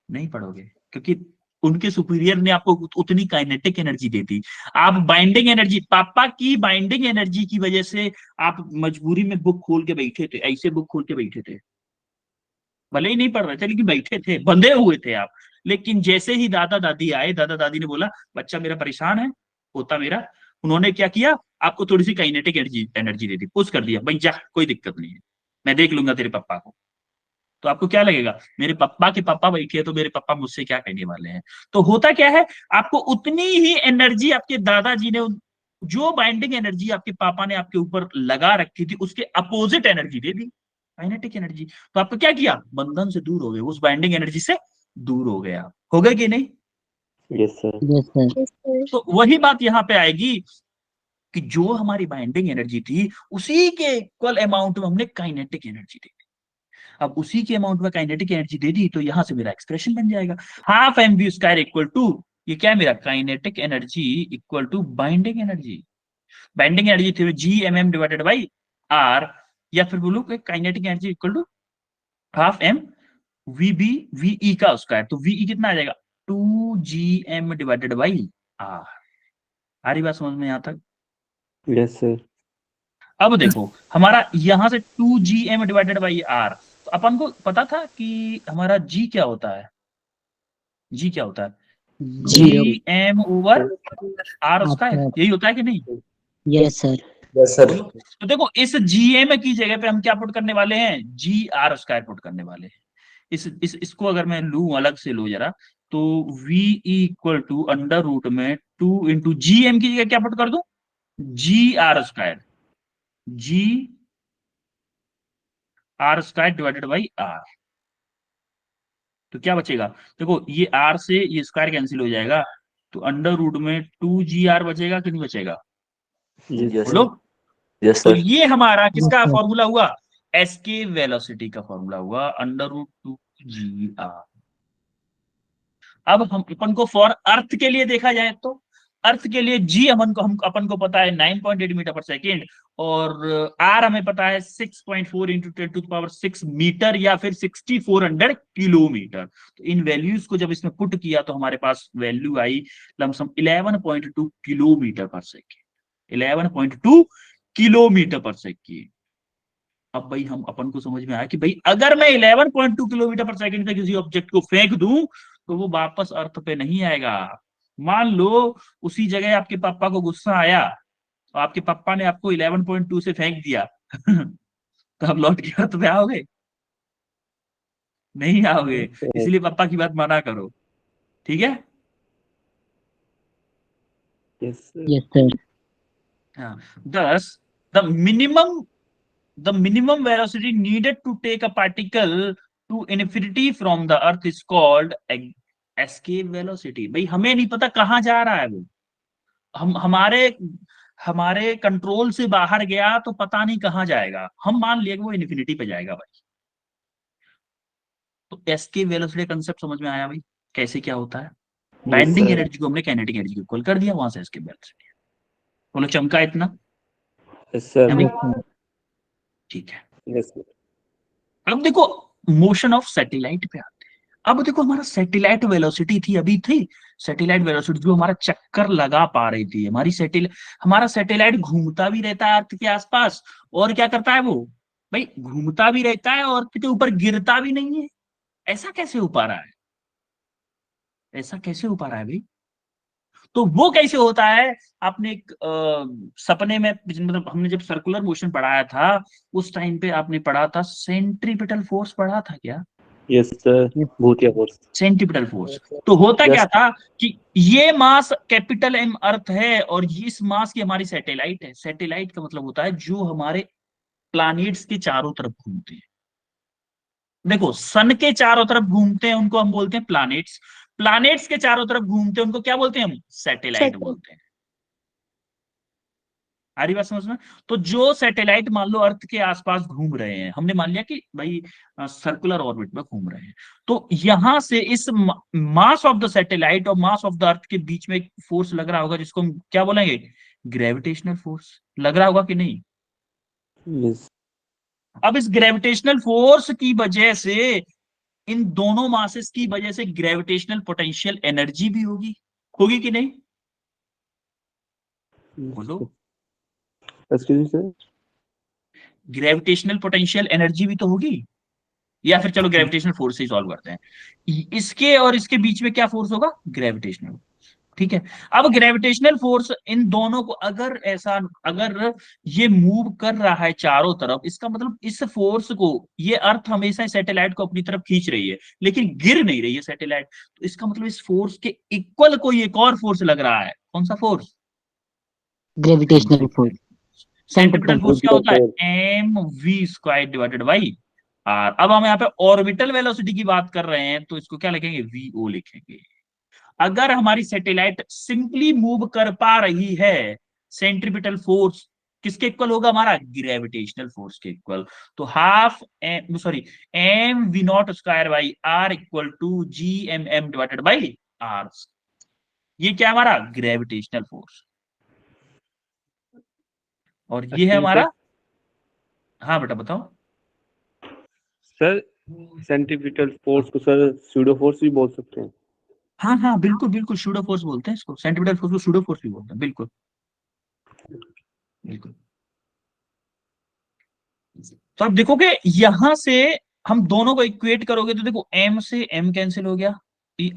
Speaker 1: नहीं पढ़ोगे, क्योंकि उनके सुपीरियर ने आपको उतनी काइनेटिक एनर्जी दी थी। आप बाइंडिंग एनर्जी, पापा की बाइंडिंग एनर्जी की वजह से आप मजबूरी में बुक खोल के बैठे थे, ऐसे बुक खोल के बैठे थे, भले ही नहीं पढ़ रहे थे लेकिन बैठे थे, बंधे हुए थे आप। लेकिन जैसे ही दादा दादी आए, दादा दादी ने बोला बच्चा मेरा परेशान है, पोता मेरा, उन्होंने क्या किया, आपको थोड़ी सी काइनेटिक एनर्जी एनर्जी दे दी, पुश कर दिया, भाई जा कोई दिक्कत नहीं है, मैं देख लूंगा तेरे पापा को। तो आपको क्या लगेगा, मेरे पापा के पापा बैठे हैं तो मेरे पापा मुझसे क्या कहने वाले हैं। तो होता क्या है, आपको उतनी ही एनर्जी आपके दादाजी ने, जो बाइंडिंग एनर्जी आपके पापा ने आपके ऊपर लगा रखी थी उसके अपोजिट एनर्जी दे दी, काइनेटिक एनर्जी। तो आपको क्या किया, बंधन से दूर हो गए, उस बाइंडिंग एनर्जी से दूर हो गया, हो गए कि नहीं।
Speaker 5: Yes, sir.
Speaker 3: Yes sir.
Speaker 6: Yes, sir.
Speaker 1: तो वही बात यहाँ पे आएगी कि जो हमारी बाइंडिंग एनर्जी थी उसी के इक्वल अमाउंट में हमने काइनेटिक एनर्जी दी। अब उसी के अमाउंट में काइनेटिक एनर्जी दे दी तो यहां से मेरा एक्सप्रेशन बन जाएगा, half M V square equal to, ये क्या है मेरा, kinetic energy equal to binding energy. Binding energy थी G M M divided by R, या फिर बोलो kinetic energy equal to half M V B V E का स्क्वायर, तो वी ई कितना आ जाएगा, 2 GM डिवाइडेड बाई आर। आ रही बात समझ में यहां तक।
Speaker 5: Yes, sir.
Speaker 1: अब देखो हमारा यहां से 2 GM डिवाइडेड बाई आर, तो अपन को पता था कि हमारा जी क्या होता है, जी क्या होता है,
Speaker 3: zero.
Speaker 1: GM over R square, यही होता है कि नहीं।
Speaker 3: Yes sir.
Speaker 4: Yes sir.
Speaker 1: बोलो। तो देखो इस GM की जगह पे हम क्या पुट करने वाले हैं, GR स्क्वायर पुट करने वाले हैं। इसको अगर मैं लू अलग से लो जरा, तो V equal to under root में 2 इंटू GM की जगह क्या पुट कर दूं, GR square, GR square divided by R. तो क्या बचेगा, देखो ये आर से ये स्क्वायर कैंसिल हो जाएगा, तो अंडर रूट में 2GR बचेगा कि नहीं बचेगा,
Speaker 5: Yes,
Speaker 1: बोलो।
Speaker 4: यस
Speaker 1: तो
Speaker 4: सर।
Speaker 1: ये हमारा किसका
Speaker 3: Yes, sir.
Speaker 1: फॉर्मूला हुआ, एस्केप वेलोसिटी का फॉर्मूला हुआ, अंडर रूट 2GR। अब हम अपन को फॉर अर्थ के लिए देखा जाए तो अर्थ के लिए जी हम अपन को पता है 9.8 मीटर पर सेकेंड, और आर हमें पता है 6.4 इंटू 10⁶ मीटर या फिर 6400 किलोमीटर। तो इन वैल्यूज को जब इसमें पुट किया तो हमारे पास वैल्यू आई लमसम 11.2 किलोमीटर पर सेकेंड, 11.2 किलोमीटर पर सेकेंड। अब भाई हम अपन को समझ में आया कि भाई अगर मैं 11.2 किलोमीटर पर सेकंड से किसी ऑब्जेक्ट को फेंक दूं तो वो वापस अर्थ पे नहीं आएगा। मान लो उसी जगह आपके पापा को गुस्सा आया तो आपके पापा ने आपको 11.2 से फेंक दिया तो आप लौट के अर्थ पे आओगे, नहीं आओगे। इसलिए पापा की बात माना करो, ठीक है।
Speaker 5: Yes, sir.
Speaker 3: Yes, sir.
Speaker 1: हाँ, thus the minimum velocity needed to take a particle to infinity from the earth is called escape velocity। भाई हमें नहीं पता कहाँ जा रहा है वो, हम हमारे कंट्रोल से बाहर गया तो पता नहीं कहाँ जाएगा, हम मान लिया कि वो इन्फिनिटी पे जाएगा भाई। तो एस्केप वेलोसिटी कंसेप्ट समझ में आया भाई, कैसे क्या होता है। Binding
Speaker 5: sir.
Speaker 1: एनर्जी को हमने काइनेटिक एनर्जी को इक्वल कर दिया, वहां से एस्केप वेलोसिटी। बोलो चमका इतना
Speaker 5: Yes, sir.
Speaker 1: है भाई?
Speaker 3: Yes, sir.
Speaker 1: ठीक है।
Speaker 5: Yes, sir.
Speaker 1: अब देखो मोशन ऑफ सैटेलाइट पे आते हैं। अब देखो हमारा सैटेलाइट वेलोसिटी थी, अभी थी सैटेलाइट वेलोसिटी जो हमारा चक्कर लगा पा रही थी, हमारा सैटेलाइट घूमता भी रहता है अर्थ के आसपास, और क्या करता है वो भाई, घूमता भी रहता है और अर्थ के ऊपर गिरता भी नहीं है। ऐसा कैसे हो पा रहा है, ऐसा कैसे हो पा रहा है भाई? तो वो कैसे होता है, आपने एक सपने में, मतलब हमने जब सर्कुलर मोशन पढ़ाया था उस टाइम पे आपने पढ़ा था सेंट्रीपिटल फोर्स, पढ़ा था क्या?
Speaker 5: Yes, sir. भूतिया force.
Speaker 1: Centripetal force. तो होता क्या
Speaker 5: Yes.
Speaker 1: था कि ये मास कैपिटल एम अर्थ है और इस मास की हमारी सैटेलाइट है। सैटेलाइट का मतलब होता है जो हमारे प्लैनेट्स के चारों तरफ घूमते हैं। देखो सन के चारों तरफ घूमते हैं उनको हम बोलते हैं प्लैनेट्स, प्लैनेट्स के चारों तरफ घूमते हैं उनको क्या बोलते हैं हम? सैटेलाइट बोलते हैं। आ रही बात समझ में? तो जो सैटेलाइट मान लो अर्थ के आसपास घूम रहे हैं, हमने मान लिया कि भाई सर्कुलर ऑर्बिट में घूम रहे हैं, तो यहां से इस मास ऑफ द सैटेलाइट और मास ऑफ द अर्थ के बीच में एक फोर्स लग रहा होगा जिसको हम क्या बोलेंगे? Gravitational force. लग रहा होगा कि नहीं?
Speaker 5: Yes.
Speaker 1: अब इस ग्रेविटेशनल फोर्स की वजह से, इन दोनों मासेस की वजह से ग्रेविटेशनल पोटेंशियल एनर्जी भी होगी, होगी कि नहीं? बोलो।
Speaker 5: Excuse me, sir.
Speaker 1: Gravitational potential energy भी तो होगी, या फिर चलो ग्रेविटेशनल फोर्स से सॉल्व करते हैं। इसके और इसके बीच में क्या फोर्स होगा? ग्रेविटेशनल। ठीक है। अब ग्रेविटेशनल फोर्स इन दोनों को अगर ये मूव कर रहा है चारों तरफ, इसका मतलब इस फोर्स को, ये अर्थ हमेशा सैटेलाइट को अपनी तरफ खींच रही है लेकिन गिर नहीं रही है सैटेलाइट, तो इसका मतलब इस फोर्स के इक्वल कोई एक और फोर्स लग रहा है। कौन सा force?
Speaker 3: Gravitational force.
Speaker 1: Centripetal force क्या होता
Speaker 5: Centripetal
Speaker 1: है? M V square divided by R. अब हम यहाँ पे ऑर्बिटल वेलोसिटी की बात कर रहे हैं तो इसको क्या लिखेंगे? वीओ लिखेंगे। अगर हमारी सैटेलाइट सिंपली मूव कर पा रही है, सेंट्रीपिटल फोर्स किसके इक्वल होगा? हमारा ग्रेविटेशनल फोर्स के इक्वल। तो half M V naught square by R equal to G M M divided by R. ये क्या है? हमारा ग्रेविटेशनल फोर्स। और ये है हमारा, हाँ बेटा बताओ।
Speaker 5: सर सेंट्रीपिटल फोर्स को सर स्यूडो फोर्स भी बोल सकते हैं।
Speaker 1: हाँ हाँ बिल्कुल बिल्कुल, सूडो फोर्स बोलते हैं इसको, सेंट्रीपिटल फोर्स को सूडो फोर्स भी बोलते हैं। बिल्कुल बिल्कुल। तो आप देखोगे यहां से हम दोनों को इक्वेट करोगे तो देखो m से m कैंसिल हो गया,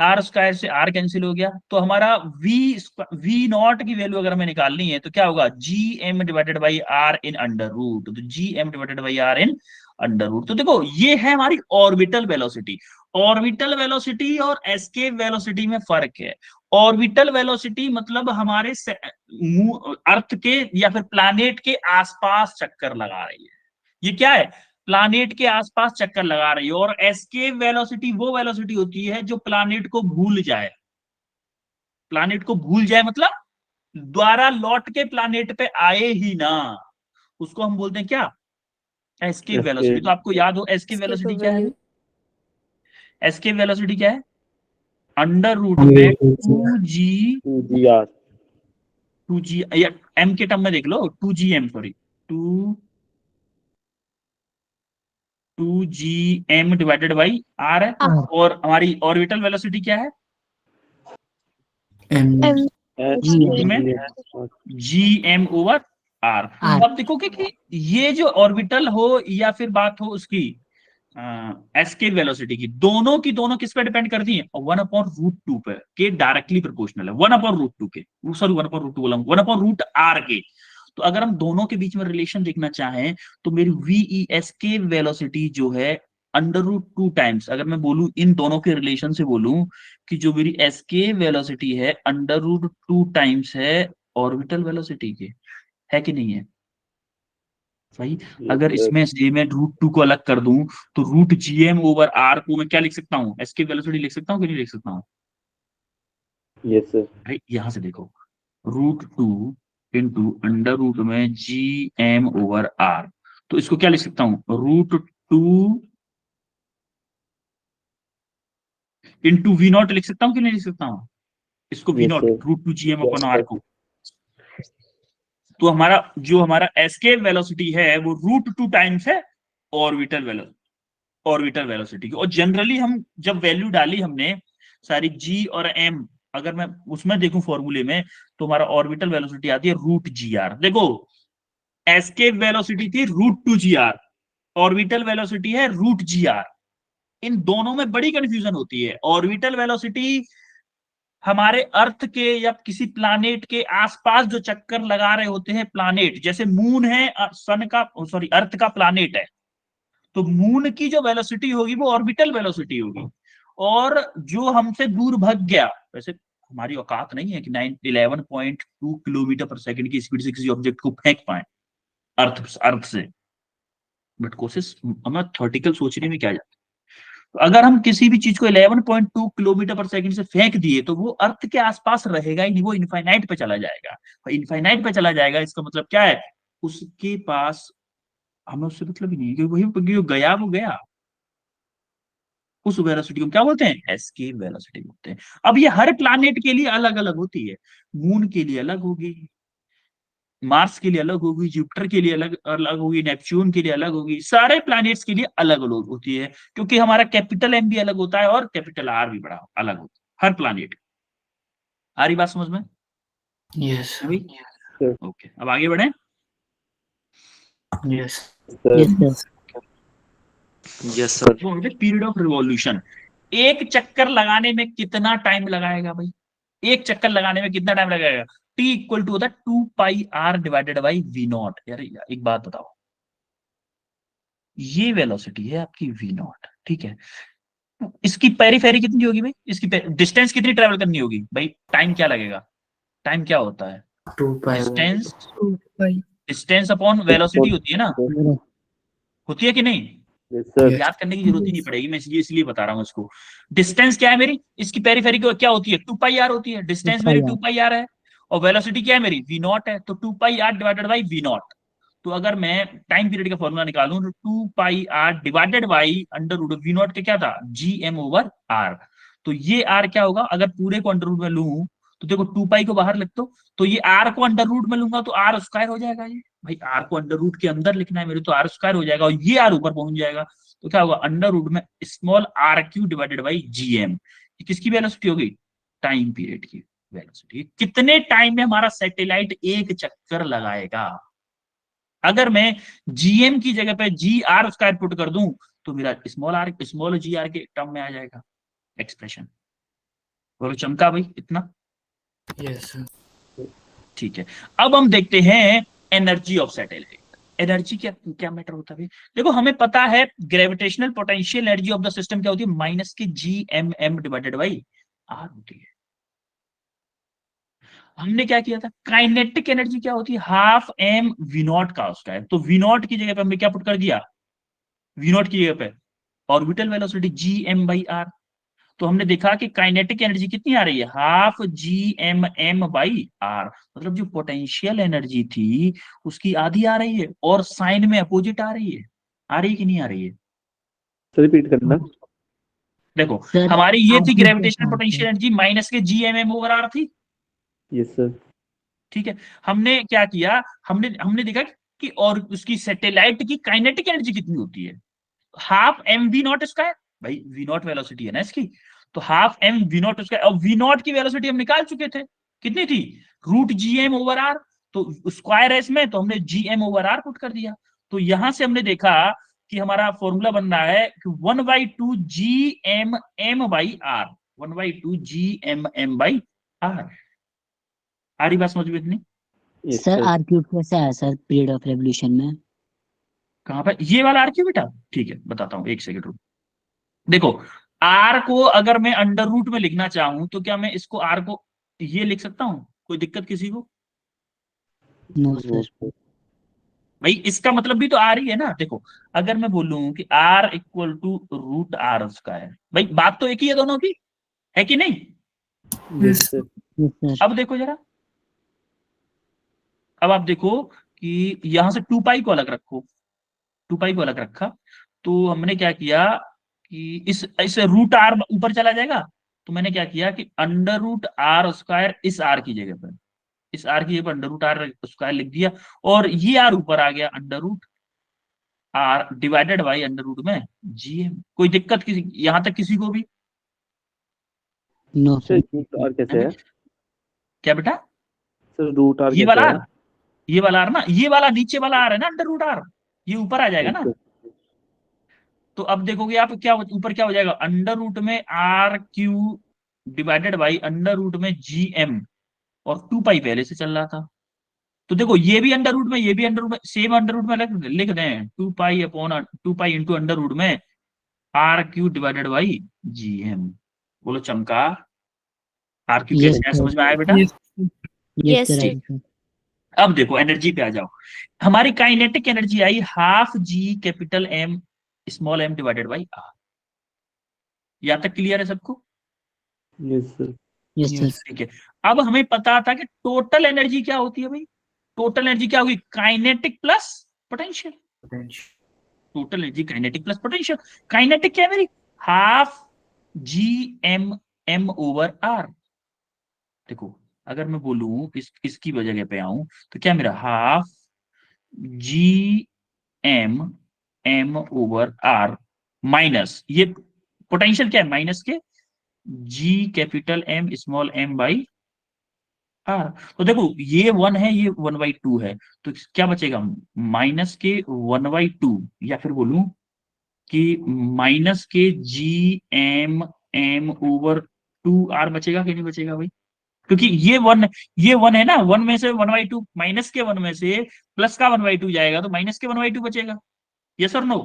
Speaker 1: आर स्क्वायर से r कैंसिल हो गया, तो हमारा v नॉट की वैल्यू अगर हमें निकालनी है तो क्या होगा? G M divided by R in under root. तो G M divided by R in under root. तो देखो ये है हमारी ऑर्बिटल वेलोसिटी। ऑर्बिटल वेलोसिटी और एस्केप वेलोसिटी में फर्क है। ऑर्बिटल वेलोसिटी मतलब हमारे अर्थ के या फिर प्लैनेट के आसपास चक्कर लगा रही है, ये क्या है? प्लैनेट के आसपास चक्कर लगा रही है। और एस्केप वेलोसिटी वो वेलोसिटी होती है जो प्लैनेट को भूल जाए। प्लैनेट को भूल जाए मतलब द्वारा लौट के प्लैनेट पे आए ही ना, उसको हम बोलते हैं क्या? Escape velocity. तो आपको याद हो एस्केप वेलोसिटी क्या है? एस्केप वेलोसिटी क्या है? अंडर रूट में टू जी या एम के टर्म में देख लो, two G M, sorry two G M divided by R है। और हमारी ऑर्बिटल वेलोसिटी क्या है?
Speaker 6: M
Speaker 1: G M over R. अब देखोगे कि ये जो ऑर्बिटल हो या फिर बात हो उसकी एस्केप वेलोसिटी की, दोनों किस पे डिपेंड करती है? 1/√2 पे, के डायरेक्टली प्रोपोर्शनल है 1/√2 के, सॉरी 1/√2 बोला, 1/√r के। तो अगर हम दोनों के बीच में रिलेशन देखना चाहें तो मेरी वी एस्केप वेलोसिटी जो है √2 टाइम्स, अगर मैं बोलूं इन दोनों के रिलेशन से बोलूं कि जो मेरी एस्केप वेलोसिटी है √2 टाइम्स है ऑर्बिटल वेलोसिटी के। है कि नहीं है? सही। अगर इसमें से मैं √2 को अलग कर दूं तो √GM/R को मैं क्या लिख सकता हूँ? एस्केप वेलोसिटी लिख सकता हूँ कि नहीं लिख सकता हूँ?
Speaker 5: Yes sir.
Speaker 1: भाई यहां से देखो, √2 इंटू √में GM/R, तो इसको क्या लिख सकता हूँ? √2 इंटू V0 लिख सकता हूँ कि नहीं लिख सकता हूँ? इसको
Speaker 5: यस
Speaker 1: V0
Speaker 5: सर।
Speaker 1: √2GM/R को। तो हमारा एस्केप वेलोसिटी है वो √2 टाइम्स है ऑर्बिटल वेलोसिटी की। और जनरली हम जब वैल्यू डाली हमने सारी G और M, अगर मैं उसमें देखूं फॉर्मूले में, तो हमारा ऑर्बिटल वेलोसिटी आती है √GR। देखो, एस्केप वेलोसिटी थी √2GR, ऑर्बिटल वेलोसिटी है √GR। इन दोनों में बड़ी कंफ्यूजन होती है। ऑर्बिटल वेलोसिटी हमारे अर्थ के या किसी प्लानेट के आसपास जो चक्कर लगा रहे होते हैं प्लानेट, जैसे मून है सन का, सॉरी अर्थ का प्लानेट है, तो मून की जो वेलोसिटी होगी वो ऑर्बिटल वेलोसिटी होगी। और जो हमसे दूर भाग गया, वैसे हमारी औकात नहीं है कि 11.2 किलोमीटर पर सेकंड की स्पीड से किसी ऑब्जेक्ट को फेंक पाए अर्थ से, बट कोशिश हमें थॉर्टिकल सोचने में क्या जाता है। तो अगर हम किसी भी चीज को 11.2 किलोमीटर पर सेकंड से फेंक दिए तो वो अर्थ के आसपास रहेगा ही नहीं, वो इनफाइनाइट पे चला जाएगा। इनफाइनाइट पे चला जाएगा इसका मतलब क्या है? उसके पास, हमें उससे मतलब ही नहीं है, क्योंकि वही जो गया वो गया। उस वेलोसिटी को क्या बोलते हैं? एस्केप वेलोसिटी बोलते हैं। अब ये हर प्लैनेट के लिए अलग अलग होती है। मून के लिए अलग होगी, मार्स के लिए अलग होगी, जुपिटर के लिए अलग अलग होगी, नेपच्यून के लिए अलग होगी, सारे प्लैनेट्स के लिए अलग अलग होती है, क्योंकि हमारा कैपिटल M भी अलग होता है और कैपिटल R भी बड़ा अलग होता है हर प्लैनेट। आ रही बात समझ में?
Speaker 2: Yes.
Speaker 1: अभी ओके, अब आगे बढ़े।
Speaker 2: Yes.
Speaker 3: Yes, sir.
Speaker 5: Yes sir.
Speaker 1: Period of revolution, एक चक्कर लगाने में कितना टाइम लगाएगा भाई? एक चक्कर लगाने में कितना टाइम लगेगा? T इक्वल टू होता है 2πr डिवाइडेड बाई V0। यार एक बात बताओ, ये वेलोसिटी है आपकी V0, ठीक है? इसकी पेरीफेरी कितनी होगी भाई? इसकी डिस्टेंस कितनी ट्रेवल करनी होगी भाई? टाइम क्या लगेगा? टाइम क्या होता है?
Speaker 2: 2π
Speaker 1: डिस्टेंस,
Speaker 3: 2π.
Speaker 1: डिस्टेंस अपॉन वेलोसिटी होती है ना, होती है कि नहीं?
Speaker 5: Yes sir.
Speaker 2: Yes.
Speaker 1: याद करने की जरूरत ही नहीं पड़ेगी, मैं इसलिए बता रहा हूँ इसको। डिस्टेंस क्या है मेरी? इसकी पेरीफेरी क्या होती है? 2πr होती है। डिस्टेंस मेरी 2πr है और वेलोसिटी क्या है मेरी? V0 है, तो 2πr डिवाइडेड बाई V0। तो अगर मैं टाइम पीरियड का फॉर्मूला निकालूं तो 2πr डिवाइडेड बाई √V0 के क्या था? GM/R। तो ये R क्या होगा? अगर पूरे को अंडर रूट में लूं तो देखो 2π को बाहर लिख दो, तो ये R को अंडर रूट में लूंगा तो R² हो जाएगा। ये भाई R को अंडर रूट के अंदर लिखना है मेरे, तो R² हो जाएगा और ये R ऊपर पहुंच जाएगा, तो क्या होगा? अंडर रूट में small r³ divided by GM। ये किसकी वेलोसिटी होगी? टाइम पीरियड की वेलोसिटी। कितने टाइम में हमारा सैटेलाइट एक चक्कर लगाएगा? अगर मैं GM की जगह पे GR² पुट कर दूं तो मेरा स्मॉल GR के टर्म में आ जाएगा एक्सप्रेशन। बोलो चमका भाई इतना?
Speaker 2: Yes, sir.
Speaker 1: ठीक है। अब हम देखते हैं एनर्जी ऑफ सैटेलाइट। एनर्जी क्या क्या मैटर होता है? देखो, हमें पता है gravitational potential energy of the system क्या होती है? -GMM डिवाइडेड बाई R होती है। हमने क्या किया था? काइनेटिक एनर्जी क्या होती है? ½ V0 का उसका है, तो V0 की जगह पे हमने क्या पुट कर दिया? V0 की जगह पे ऑर्बिटल वेलोसिटी GM/R। तो हमने देखा कि काइनेटिक एनर्जी कितनी आ रही है? ½ GMM/R। मतलब जो पोटेंशियल एनर्जी थी उसकी आधी आ रही है और साइन में अपोजिट आ रही है। आ रही है कि नहीं आ रही है?
Speaker 5: सर रिपीट करना।
Speaker 1: देखो,
Speaker 3: सर
Speaker 1: हमारी ये थी
Speaker 3: आखिरी
Speaker 1: gravitational
Speaker 3: question
Speaker 1: potential energy -GMM/R थी,
Speaker 5: यस सर।
Speaker 1: ठीक है? हमने क्या किया? हमने देखा कि और उसकी सैटेलाइट की काइनेटिक एनर्जी कितनी होती है? ½ mV0²। भाई V0 वेलोसिटी है ना इसकी, तो ½ mV0²। और V0 की वेलोसिटी हम निकाल चुके थे, कितनी थी? √GM/R। तो स्क्वायर है इसमें, तो हमने GM/R पुट कर दिया। तो यहां से हमने देखा कि हमारा फॉर्मूला बन रहा है कि 1/2 GMM/R, 1/2 GMM/R। आ रही बात समझ में इतनी?
Speaker 5: Yes
Speaker 3: sir
Speaker 5: sir.
Speaker 3: R³ कैसे आया सर पीरियड ऑफ रेवोल्यूशन में?
Speaker 1: कहां पर ये वाला R क्यों बेटा? ठीक है बताता हूं, एक सेकंड रुक। देखो, R को अगर मैं अंडर रूट में लिखना चाहूं तो क्या मैं इसको R को ये लिख सकता हूं? कोई दिक्कत किसी को?
Speaker 3: No sir.
Speaker 1: भाई इसका मतलब भी तो आर ही है ना। देखो अगर मैं बोलूं कि R equal to root R square, भाई बात तो एक ही है दोनों की, है कि नहीं।
Speaker 5: Yes sir.
Speaker 3: Yes sir.
Speaker 1: अब देखो जरा, अब आप देखो कि यहां से 2 पाई को अलग रखो, 2 पाई को अलग रखा, तो हमने क्या किया कि इस रूट आर ऊपर चला जाएगा, तो मैंने क्या किया कि अंडर रूट आर स्क्वायर इस आर की जगह पर, इस आर की जगह पर अंडर रूट आर स्क्वायर लिख दिया, और ये आर ऊपर आ गया under root R divided by under root में जीएम। कोई दिक्कत किसी यहां तक किसी को भी,
Speaker 3: no
Speaker 5: sir
Speaker 3: sir.
Speaker 5: Root R
Speaker 1: है
Speaker 5: कैसे
Speaker 1: भाई।
Speaker 5: है?
Speaker 1: क्या बेटा,
Speaker 5: सर रूट आर
Speaker 1: ये
Speaker 5: कैसे
Speaker 1: वाला
Speaker 5: है?
Speaker 1: आर, ये वाला आर ना, ये वाला नीचे वाला आर है ना अंडर रूट आर, ये ऊपर आ जाएगा ना।
Speaker 5: ओके।
Speaker 1: तो अब देखोगे आप क्या ऊपर क्या हो जाएगा, अंडर रूट में R Q divided by under root में जी एम, और 2 पाई पहले से चल रहा था। तो देखो ये भी अंडर रूट में, ये भी अंडर रूट में, सेम अंडर रूट में लिख दें, 2 pi upon 2 pi into under root में R Q divided by G M. बोलो चमका, आर क्यू
Speaker 3: यस
Speaker 1: कैसे आया,
Speaker 3: सर।
Speaker 1: समझ में आया बेटा।
Speaker 2: Yes.
Speaker 3: Yes
Speaker 6: Yes,
Speaker 3: sir
Speaker 6: sir.
Speaker 3: आगे सर।
Speaker 1: अब देखो एनर्जी पे आ जाओ, हमारी काइनेटिक एनर्जी आई half G capital M small M divided by R. यहां तक क्लियर है सबको।
Speaker 5: Yes sir.
Speaker 3: Yes sir.
Speaker 2: Yes.
Speaker 1: ठीक है। अब हमें पता था कि टोटल एनर्जी क्या होती है भाई, टोटल एनर्जी क्या होगी, kinetic plus potential.
Speaker 2: Potential.
Speaker 1: Total energy kinetic plus potential, kinetic क्या है मेरी, half G M M over R. देखो अगर मैं बोलूं इसकी जगह पे आऊं, तो क्या मेरा half G M M over R minus ये पोटेंशियल क्या है माइनस के G capital M small M by R. तो देखो ये 1 है, ये 1/2 है, तो क्या बचेगा, माइनस के 1/2, या फिर बोलूं कि माइनस के G M M over 2 R बचेगा कि नहीं बचेगा भाई। क्योंकि ये वन है ना, 1 में से 1/2 माइनस के 1 में से प्लस का 1/2 जाएगा, तो माइनस के 1/2 बचेगा। यस और नो।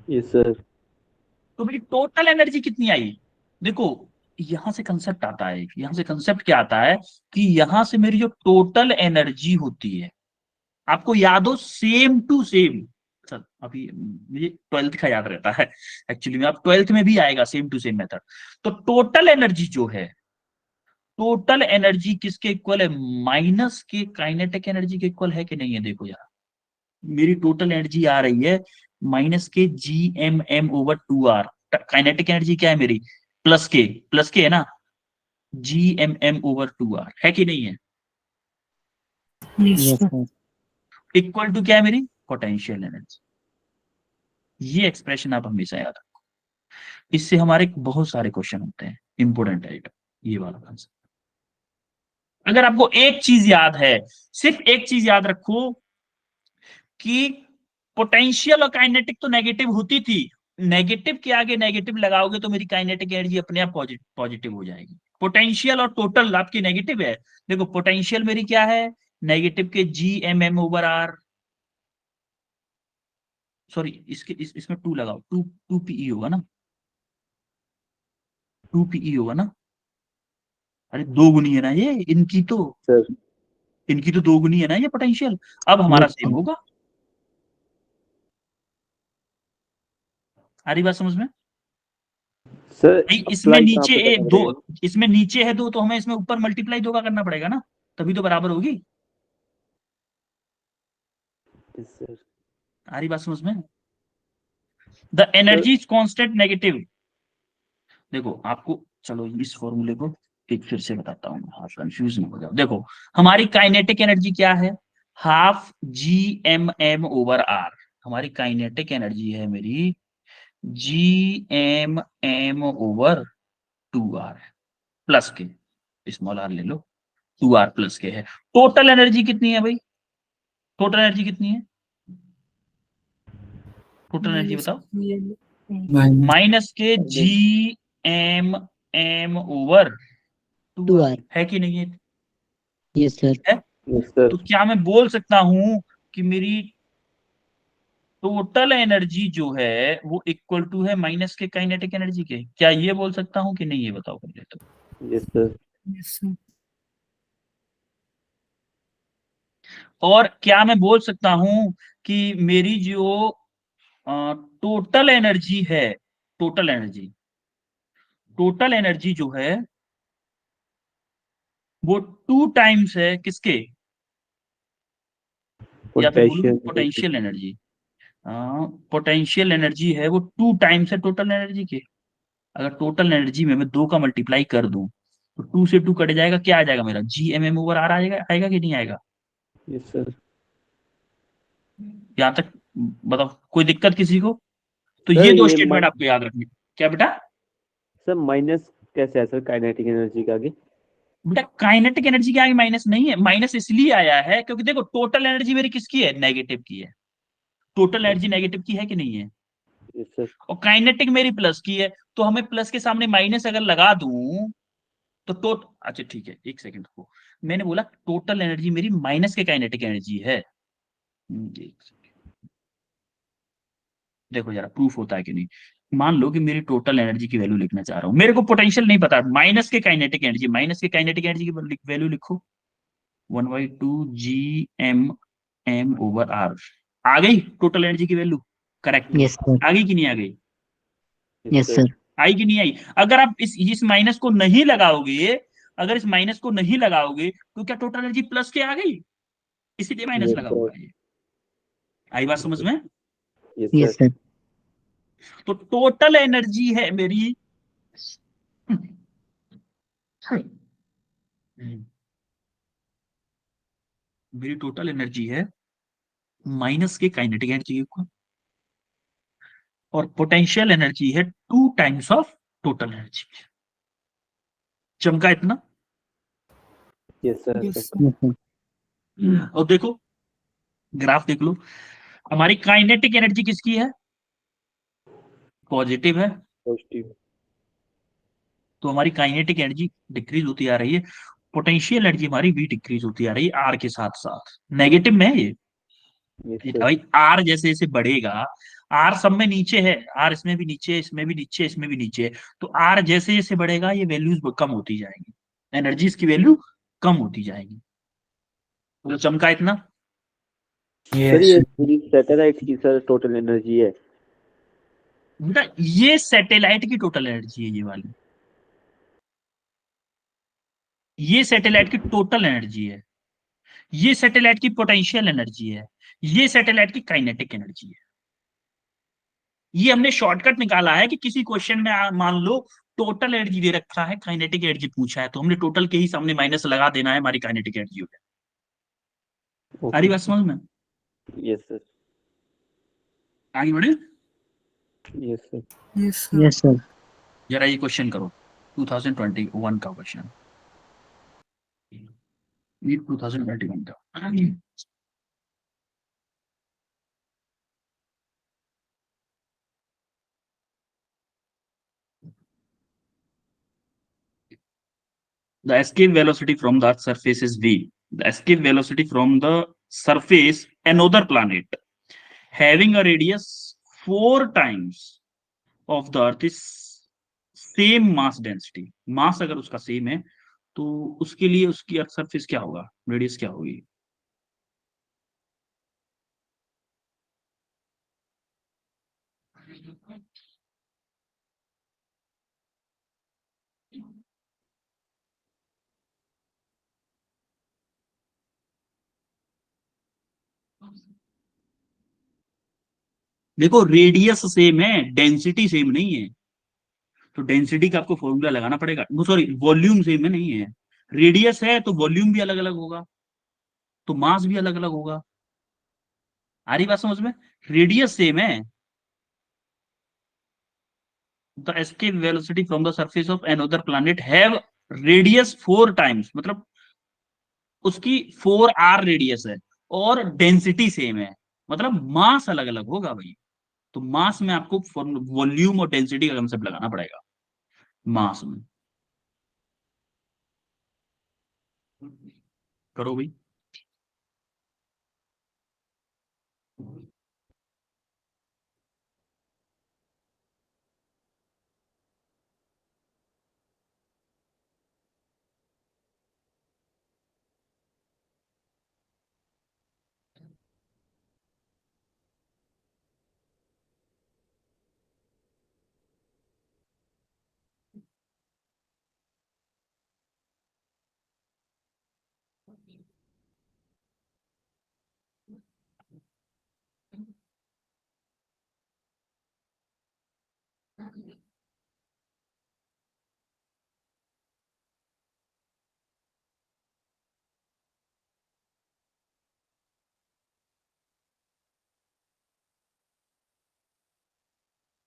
Speaker 5: Yes sir.
Speaker 1: तो मेरी टोटल एनर्जी कितनी आई, देखो यहां से कंसेप्ट आता है, यहां से कंसेप्ट क्या आता है कि यहां से मेरी जो टोटल एनर्जी होती है, आपको याद हो सेम टू सेम, सर अभी मुझे 12th का याद रहता है एक्चुअली में, आप 12th में भी आएगा सेम टू सेम मेथड। तो टोटल एनर्जी जो है, टोटल एनर्जी किसके इक्वल है, माइनस के काइनेटिक एनर्जी के इक्वल है कि नहीं है। देखो यार मेरी टोटल एनर्जी आ रही है माइनस के G M M over 2 R, kinetic energy क्या है मेरी, प्लस के है ना, G M M over 2 R, है कि नहीं है।
Speaker 2: Yes,
Speaker 3: yes
Speaker 2: sir.
Speaker 3: Sir.
Speaker 1: Equal to क्या है मेरी, पोटेंशियल एनर्जी। ये एक्सप्रेशन आप हमेशा याद रखो, इससे हमारे बहुत सारे क्वेश्चन होते हैं, इंपोर्टेंट है ये वाला कंसेप्ट। अगर आपको एक चीज याद है, सिर्फ एक चीज याद रखो कि पोटेंशियल और काइनेटिक तो नेगेटिव होती थी, नेगेटिव के आगे नेगेटिव लगाओगे तो मेरी काइनेटिक एनर्जी अपने आप पॉजिटिव हो जाएगी। पोटेंशियल और टोटल आपकी नेगेटिव है, देखो पोटेंशियल मेरी क्या है, नेगेटिव के G M M over R, sorry इसमें 2 लगाओ, 2 पीई होगा ना, 2 पीई होगा ना, अरे 2 गुनी है ना ये इनकी तो,
Speaker 5: सर।
Speaker 1: इनकी तो 2 गुनी है ना ये पोटेंशियल। अब हमारा
Speaker 3: यस
Speaker 1: सेम
Speaker 3: सर।
Speaker 1: होगा, आ रही बात समझ में।
Speaker 5: सर
Speaker 1: भाई इसमें
Speaker 5: अप्लाई कहाँ
Speaker 1: नीचे
Speaker 5: पे करना
Speaker 1: दो,
Speaker 5: पड़ेगा?
Speaker 1: इसमें नीचे है 2, तो हमें इसमें ऊपर मल्टीप्लाई 2 का करना पड़ेगा ना, तभी तो बराबर होगी।
Speaker 5: Yes sir.
Speaker 1: आ रही बात समझ में। The
Speaker 5: sir
Speaker 1: energy is constant negative, देखो आपको चलो इस फॉर्मूले को एक फिर से बताता हूँ, आप कंफ्यूज नहीं हो जाओ। देखो हमारी काइनेटिक एनर्जी क्या है, half G M M over R, हमारी काइनेटिक एनर्जी है मेरी G M M over 2 R plus के, स्मॉल आर ले लो, 2 आर प्लस के है। टोटल एनर्जी कितनी है भाई, टोटल एनर्जी कितनी है, टोटल एनर्जी
Speaker 6: Minus
Speaker 1: बताओ,
Speaker 6: GM.
Speaker 2: Minus.
Speaker 1: माइनस के G M M over two
Speaker 3: two
Speaker 1: R,
Speaker 3: R.
Speaker 1: है कि नहीं है,
Speaker 3: यस सर।
Speaker 1: है।
Speaker 5: Yes sir.
Speaker 1: तो क्या मैं बोल सकता हूं कि मेरी टोटल एनर्जी जो है वो इक्वल टू है माइनस के काइनेटिक एनर्जी के, क्या ये बोल सकता हूं कि नहीं, ये बताओ पहले तो।
Speaker 5: Yes sir.
Speaker 6: Yes, sir.
Speaker 1: और क्या मैं बोल सकता हूं कि मेरी जो टोटल एनर्जी है, टोटल एनर्जी, टोटल एनर्जी जो है वो 2 टाइम्स है किसके, या फिर बोलूं
Speaker 5: potential
Speaker 1: potential energy. Potential energy है वो 2 टाइम्स है टोटल एनर्जी के। अगर टोटल एनर्जी में मैं 2 का मल्टीप्लाई कर दूं तो 2 से 2 कट जाएगा, क्या आ जाएगा मेरा, Gmm/r आएगा, आएगा कि नहीं आएगा?
Speaker 5: Yes sir.
Speaker 1: यहां तक बताओ, कोई दिक्कत किसी को? तो
Speaker 5: सर
Speaker 1: ये दो
Speaker 5: ये
Speaker 1: स्टेटमेंट आपको याद रखनी। क्या बेटा?
Speaker 5: सर माइनस कैसे है सर काइनेटिक एनर्जी का आगे?
Speaker 1: बेटा काइनेटिक एनर्जी के आगे माइनस नहीं है, माइनस इसलिए आया है क्योंकि देखो टोटल एनर्जी मेरी किसकी है, नेगेटिव की है। टोटल एनर्जी नेगेटिव की है कि नहीं है?
Speaker 5: Yes sir.
Speaker 1: और काइनेटिक मेरी प्लस की है, तो हमें प्लस के सामने माइनस अगर लगा दूं तो अच्छा ठीक है, एक सेकंड को, मैंने बोला टोटल एनर्जी मेरी माइनस के काइनेटिक एनर्जी है। एक सेकंड, देखो जरा प्रूफ होता है कि नहीं। मान लो कि मेरी टोटल एनर्जी की वैल्यू लिखना चाह रहा हूं, मेरे को पोटेंशियल नहीं पता, माइनस के काइनेटिक एनर्जी, माइनस के काइनेटिक एनर्जी की वैल्यू लिखो, 1/2 Gmm/r। आ गई टोटल एनर्जी की वैल्यू? करेक्ट।
Speaker 3: Yes, sir.
Speaker 1: आ गई कि नहीं आ गई?
Speaker 5: Yes
Speaker 3: Yes,
Speaker 5: sir.
Speaker 3: sir.
Speaker 1: आई कि नहीं आई? अगर आप इस माइनस को नहीं लगाओगे, अगर इस माइनस को नहीं लगाओगे तो क्या टोटल एनर्जी प्लस के आ गई? इसीलिए माइनस
Speaker 5: यस
Speaker 1: लगा
Speaker 5: सर।
Speaker 1: हुआ है ये। आई बात समझ में?
Speaker 5: Yes
Speaker 3: Yes,
Speaker 5: sir.
Speaker 3: sir.
Speaker 1: तो टोटल एनर्जी है मेरी, मेरी टोटल एनर्जी है माइनस के काइनेटिक एनर्जी को, और पोटेंशियल एनर्जी है 2 टाइम्स ऑफ टोटल एनर्जी। चमका इतना?
Speaker 5: Yes sir.
Speaker 2: Yes, sir.
Speaker 3: Yes, sir.
Speaker 1: और देखो ग्राफ देख लो, हमारी काइनेटिक एनर्जी किसकी है, पॉजिटिव है,
Speaker 5: पॉजिटिव।
Speaker 1: तो हमारी काइनेटिक एनर्जी डिक्रीज होती आ रही है। पोटेंशियल एनर्जी हमारी भी डिक्रीज होती आ रही है आर के साथ साथ, नेगेटिव में है ये।
Speaker 5: Yes sir.
Speaker 1: भाई आर जैसे जैसे बढ़ेगा, आर सब में नीचे है, आर इसमें भी नीचे, इसमें भी नीचे, इसमें भी नीचे है, तो आर जैसे जैसे बढ़ेगा ये वैल्यूज कम होती जाएंगी, एनर्जीज की वैल्यू कम होती जाएगी। तो चमका इतना?
Speaker 5: सर
Speaker 2: Yes,
Speaker 5: ये
Speaker 2: sir.
Speaker 5: पूरी सैटेलाइट की सर टोटल एनर्जी है?
Speaker 1: बेटा ये सैटेलाइट की टोटल एनर्जी है, ये वाली, ये सैटेलाइट की टोटल एनर्जी है, ये सैटेलाइट की पोटेंशियल एनर्जी है, ये सैटेलाइट की काइनेटिक एनर्जी है। ये हमने शॉर्टकट निकाला है कि किसी क्वेश्चन में मान लो टोटल एनर्जी दे रखा है, काइनेटिक एनर्जी पूछा है, तो हमने टोटल के ही सामने माइनस लगा देना है, हमारी काइनेटिक एनर्जी हो जाए।
Speaker 5: ओके
Speaker 1: सारी बात
Speaker 5: सर।
Speaker 1: समझ में?
Speaker 5: Yes sir.
Speaker 1: आगे बढ़े,
Speaker 5: yes sir.
Speaker 2: Yes, sir.
Speaker 3: Yes, sir.
Speaker 1: जरा ये क्वेश्चन करो, 2021 का क्वेश्चन, ये 2021 का। The escape velocity from the Earth's surface is v. The escape velocity from the surface another planet having a radius 4 times of the Earth is same mass density. मास अगर उसका same है तो उसके लिए उसकी अर्थ सरफेस क्या होगा, radius क्या होगी? देखो रेडियस सेम है, डेंसिटी सेम नहीं है, तो डेंसिटी का आपको फॉर्मूला लगाना पड़ेगा, सॉरी वॉल्यूम सेम है नहीं है, रेडियस है तो वॉल्यूम भी अलग अलग होगा, तो मास भी अलग अलग होगा। आ रही बात समझ में? रेडियस सेम है, the escape velocity from the surface of another planet have radius 4 times, मतलब उसकी 4r रेडियस है, और डेंसिटी सेम है, मतलब मास अलग अलग होगा भाई। तो मास में आपको वॉल्यूम और डेंसिटी का कंसेप्ट लगाना पड़ेगा मास में। करो भाई।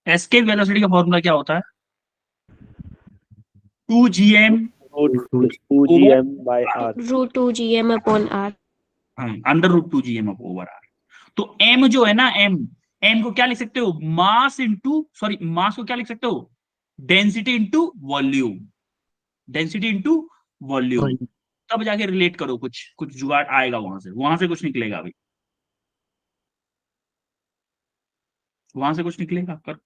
Speaker 1: एस्केप वेलोसिटी का फॉर्मूला क्या होता है? 2gm
Speaker 5: root 2gm by r.
Speaker 6: Root 2 GM upon R.
Speaker 1: Under root 2gm over R. तो m जो है ना, m को क्या लिख सकते हो? मास इंटू, सॉरी, मास को क्या लिख सकते हो? Density into volume, density into volume. तब जाके रिलेट करो, कुछ कुछ जुगाड़ आएगा वहां से कुछ निकलेगा। अभी वहां से कुछ निकलेगा कर।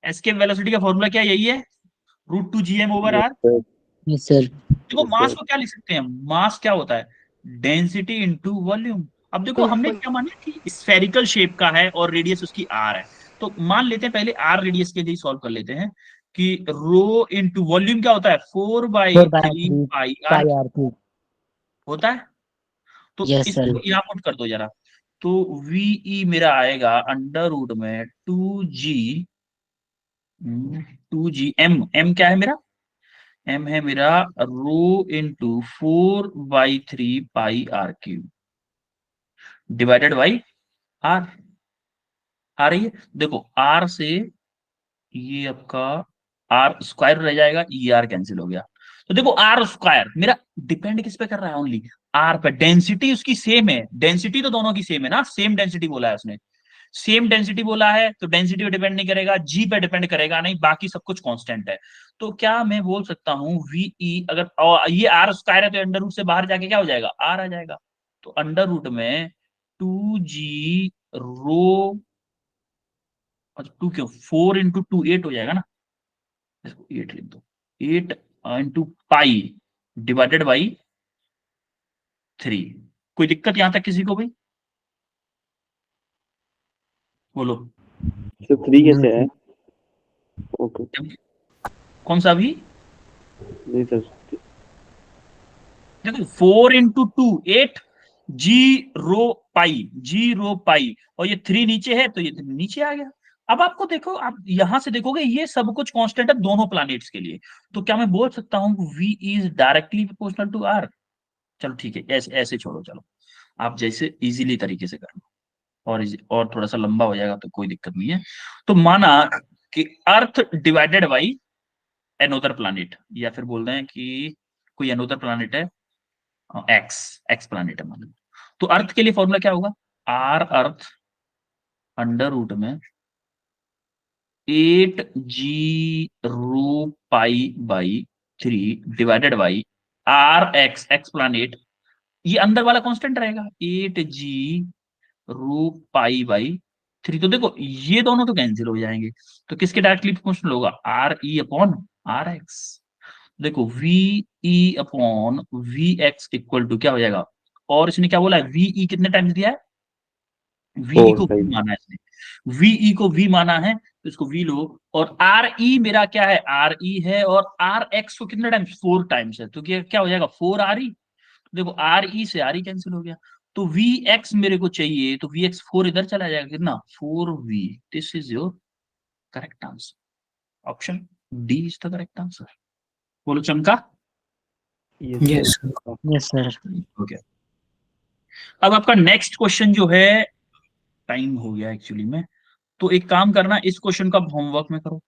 Speaker 1: एस्केप वेलोसिटी का फॉर्मूला क्या, यही है, root 2gm over R.
Speaker 3: Yes, sir.
Speaker 1: देखो मास को क्या लिख सकते हैं? मास क्या होता है? Density into volume. अब देखो हमने क्या माना कि स्फेरिकल शेप का है और रेडियस उसकी आर है। तो मान लेते हैं पहले आर रेडियस के लिए सॉल्व कर लेते हैं कि रो इंटू वॉल्यूम क्या होता है? 4/3 पाई आर
Speaker 3: Pi R3.
Speaker 1: होता है। तो
Speaker 3: Yes, sir.
Speaker 1: इसको यहाँ पुट कर दो जरा। तो वीई मेरा आएगा अंडर रूट में 2g एम क्या है मेरा? एम है मेरा rho into 4/3 pi r³ divided by R. आ रही है? देखो आर से ये आपका आर स्क्वायर रह जाएगा, ये आर कैंसिल हो गया। तो देखो आर स्क्वायर मेरा डिपेंड किस पे कर रहा है? ओनली आर पे। डेंसिटी उसकी सेम है, डेंसिटी तो दोनों की सेम है ना, सेम डेंसिटी बोला है उसने, सेम डेंसिटी बोला है तो डेंसिटी पे डिपेंड नहीं करेगा, जी पे डिपेंड करेगा नहीं, बाकी सब कुछ कांस्टेंट है। तो क्या मैं बोल सकता हूं वीई, अगर ये आर स्क्वायर है तो अंडर रूट से बाहर जाके क्या हो जाएगा? आर आ जाएगा। तो अंडर रूट में 2g रो, 2 क्यों, 4 × 2 8 हो जाएगा ना, इसको 8 लिख दो, 8 × पाई डिवाइडेड बाई 3। कोई दिक्कत यहां तक किसी को भाई? बोलो।
Speaker 5: तो 3 कैसे है? ओके,
Speaker 1: कौन सा भी?
Speaker 5: नहीं सर।
Speaker 1: देखो 4 × 2 8 जी रो पाई और ये 3 नीचे है तो ये नीचे आ गया। अब आपको देखो, आप यहां से देखोगे ये सब कुछ कांस्टेंट है दोनों प्लैनेट्स के लिए। तो क्या मैं बोल सकता हूं V is directly proportional to R? चलो ठीक है, ऐसे ऐसे छोड़ो, चलो आप जैसे इजीली तरीके से कर लो, और थोड़ा सा लंबा हो जाएगा तो कोई दिक्कत नहीं है। तो माना कि अर्थ डिवाइडेड बाई एनोदर प्लैनेट, या फिर बोल रहे हैं कि कोई एनोदर प्लैनेट है, एक्स प्लैनेट है मान लो। तो अर्थ के लिए फॉर्मूला क्या होगा? आर अर्थ अंडर रूट में 8g रो पाई/3 डिवाइडेड बाई एक्स प्लैनेट। ये अंदर वाला कांस्टेंट रहेगा 8g रो पाई/3। तो देखो ये दोनों तो कैंसिल हो जाएंगे, तो किसके डायरेक्टली प्रोपोर्शनल होगा? RE/RX। देखो VE/VX इक्वल टू क्या हो जाएगा? और इसने क्या बोला है? VE कितने टाइम्स दिया है? VE को V माना है इसने, VE को V माना है तो इसको v लो, और आर ई मेरा क्या है, आर ई है, और आर एक्स को कितने टाइम्स, 4 टाइम्स है, तो क्या हो जाएगा 4 आर ई। देखो आर ई से आर ई कैंसिल हो गया, तो वी एक्स मेरे को चाहिए, तो वी एक्स 4 इधर चला जाएगा, कितना 4v। This is your correct answer, option D is the correct answer. बोलो चमका।
Speaker 2: Yes, sir.
Speaker 3: Yes, sir.
Speaker 1: Okay, अब आपका नेक्स्ट क्वेश्चन जो है, टाइम हो गया एक्चुअली में, तो एक काम करना, इस क्वेश्चन का होमवर्क में करो,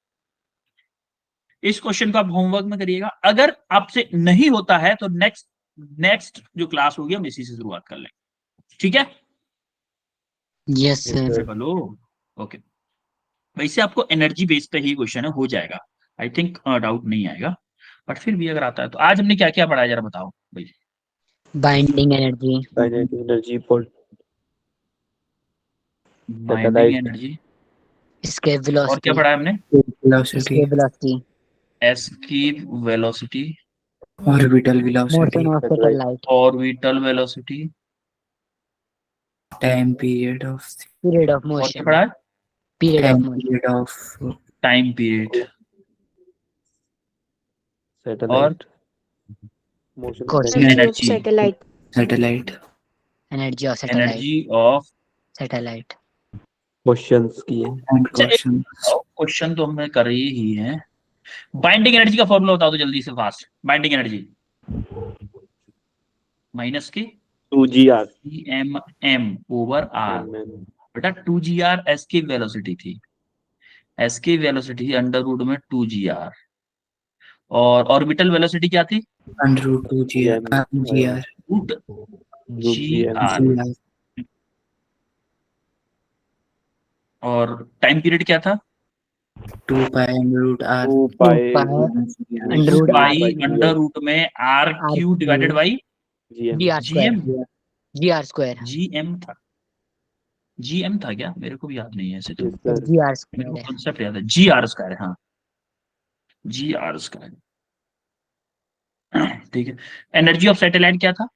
Speaker 1: इस क्वेश्चन का होमवर्क में करिएगा। अगर आपसे नहीं होता है तो नेक्स्ट जो क्लास होगी हम इसी से शुरुआत कर लेंगे, ठीक है।
Speaker 3: Yes, sir.
Speaker 1: चलो ओके, वैसे आपको एनर्जी बेस पे ही क्वेश्चन है, हो जाएगा, आई थिंक डाउट नहीं आएगा, बट फिर भी अगर आता है तो। आज हमने क्या क्या पढ़ाया जरा बताओ भाई।
Speaker 3: Binding energy,
Speaker 5: Kinetic energy for
Speaker 1: binding energy,
Speaker 3: escape
Speaker 1: और क्या
Speaker 3: velocity,
Speaker 1: पढ़ा है हमने,
Speaker 2: Velocity,
Speaker 3: escape velocity,
Speaker 1: escape velocity,
Speaker 2: orbital velocity,
Speaker 3: motion of satellite,
Speaker 1: orbital velocity,
Speaker 2: time period of
Speaker 3: period of
Speaker 1: और क्या
Speaker 3: motion,
Speaker 1: पढ़ा है,
Speaker 3: period of
Speaker 2: time
Speaker 3: motion,
Speaker 2: period of
Speaker 1: time period,
Speaker 5: satellite. Motion
Speaker 3: Course.
Speaker 5: potential.
Speaker 6: Energy of
Speaker 1: Energy.
Speaker 6: satellite.
Speaker 2: satellite.
Speaker 3: energy of satellite,
Speaker 1: energy of,
Speaker 3: satellite.
Speaker 5: Questions की है.
Speaker 2: And
Speaker 1: अच्छा, एक
Speaker 2: questions.
Speaker 1: Question तो हमने कर ही है। बाइंडिंग एनर्जी का फॉर्मूला बताओ तो जल्दी से फास्ट। बाइंडिंग एनर्जी माइनस की
Speaker 5: 2gr.
Speaker 1: M M over are, बेटा 2gr एस्केप वेलोसिटी थी, एस्केप वेलोसिटी अंडर रूट में 2gr, और ऑर्बिटल वेलोसिटी क्या थी,
Speaker 2: Under root 2gr. gr.
Speaker 1: Root gr,
Speaker 2: gr.
Speaker 1: और टाइम पीरियड क्या था,
Speaker 2: 2 pi under root r.
Speaker 5: 2 pi
Speaker 3: Under root
Speaker 1: pi
Speaker 5: by
Speaker 1: under root में R Q divided by
Speaker 5: gm.
Speaker 3: gr square,
Speaker 1: GM,
Speaker 3: gr square,
Speaker 1: GM था, GM था क्या, मेरे को भी याद नहीं है ऐसे तो,
Speaker 5: Yes, sir.
Speaker 3: gr
Speaker 1: मेरे
Speaker 3: square
Speaker 1: को
Speaker 3: है।
Speaker 1: कॉन्सेप्ट याद है, जी आर स्क्वायर, हाँ जी आर स्क्वायर, ठीक है। एनर्जी ऑफ सैटेलाइट क्या था,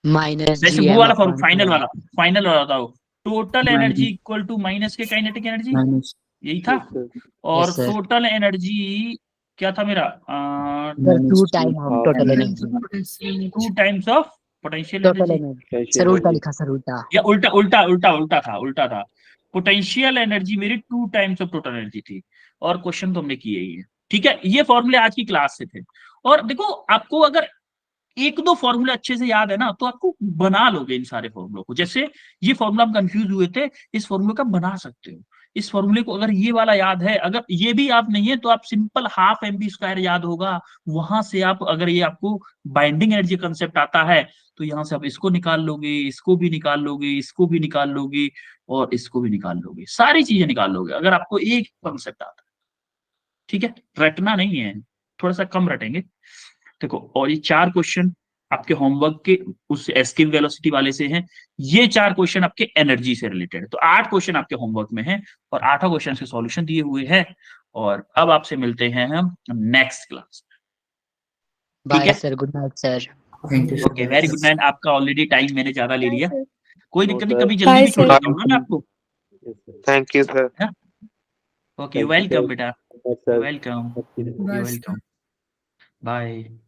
Speaker 3: minus
Speaker 1: वैसे वो
Speaker 3: gm
Speaker 1: वाला
Speaker 3: upon
Speaker 1: फाइनल
Speaker 3: 2r.
Speaker 1: वाला, फाइनल वाला बताओ, total
Speaker 2: Minus.
Speaker 1: Energy equal to minus के काइनेटिक एनर्जी,
Speaker 2: Minus.
Speaker 1: यही था।
Speaker 5: Yes, sir.
Speaker 1: और
Speaker 3: Yes, sir.
Speaker 1: टोटल एनर्जी क्या था मेरा,
Speaker 3: Sir,
Speaker 2: Minus
Speaker 3: 2
Speaker 2: two
Speaker 3: time of
Speaker 5: half
Speaker 3: total
Speaker 2: energy.
Speaker 3: energy,
Speaker 1: 2 times of potential
Speaker 3: total
Speaker 1: energy,
Speaker 3: energy.
Speaker 5: Potential
Speaker 3: sir उल्टा
Speaker 5: energy.
Speaker 3: लिखा, sir उल्टा।
Speaker 1: या उल्टा उल्टा उल्टा उल्टा था, उल्टा था। पोटेंशियल एनर्जी मेरी 2 टाइम्स ऑफ टोटल एनर्जी थी, और क्वेश्चन तो हमने किए ही है, ठीक है। ये फॉर्मूले आज की क्लास से थे, और देखो आपको अगर एक दो फॉर्मूले अच्छे से याद है ना, तो आपको बना लोगे इन सारे फॉर्मूलों को। जैसे ये फॉर्मूला हम कंफ्यूज हुए थे, इस फॉर्मूले का बना सकते हो। इस फॉर्मूले को अगर ये वाला याद है, अगर ये भी याद नहीं है, तो आप simple half M V square याद होगा, वहां से आप, अगर ये आपको बाइंडिंग एनर्जी कंसेप्ट आता है, तो यहां से आप इसको निकाल लोगे, इसको भी निकाल लोगे, इसको भी निकाल लोगे, और इसको भी निकाल लोगे, सारी चीजें निकाल लोगे अगर आपको एक कंसेप्ट आता है, ठीक है। रटना नहीं है, थोड़ा सा कम रटेंगे। देखो, और ये 4 क्वेश्चन आपके होमवर्क के उस एस्केप वेलोसिटी वाले से हैं, ये 4 क्वेश्चन आपके एनर्जी से रिलेटेड है, तो 8 क्वेश्चन आपके होमवर्क में हैं, और 8 क्वेश्चन के सॉल्यूशन दिए हुए हैं। और अब आपसे मिलते हैं हम नेक्स्ट क्लास, ठीक
Speaker 3: बाय
Speaker 1: है।
Speaker 3: Sir, good night sir.
Speaker 2: Thank you, sir.
Speaker 1: Okay, very good night. आपका ऑलरेडी टाइम मैंने ज्यादा ले लिया, कोई दिक्कत नहीं,
Speaker 5: sir.
Speaker 1: कभी जल्दी
Speaker 6: Bye,
Speaker 1: भी छोड़
Speaker 6: sir.
Speaker 1: देता हूँ ना मैं आपको।
Speaker 5: Yes, sir.
Speaker 4: Thank you, sir.
Speaker 1: Okay,
Speaker 5: Thank you,
Speaker 1: welcome
Speaker 5: sir.
Speaker 1: बेटा,
Speaker 5: Yes, sir.
Speaker 1: Welcome,
Speaker 5: Yes, sir.
Speaker 1: Welcome, bye.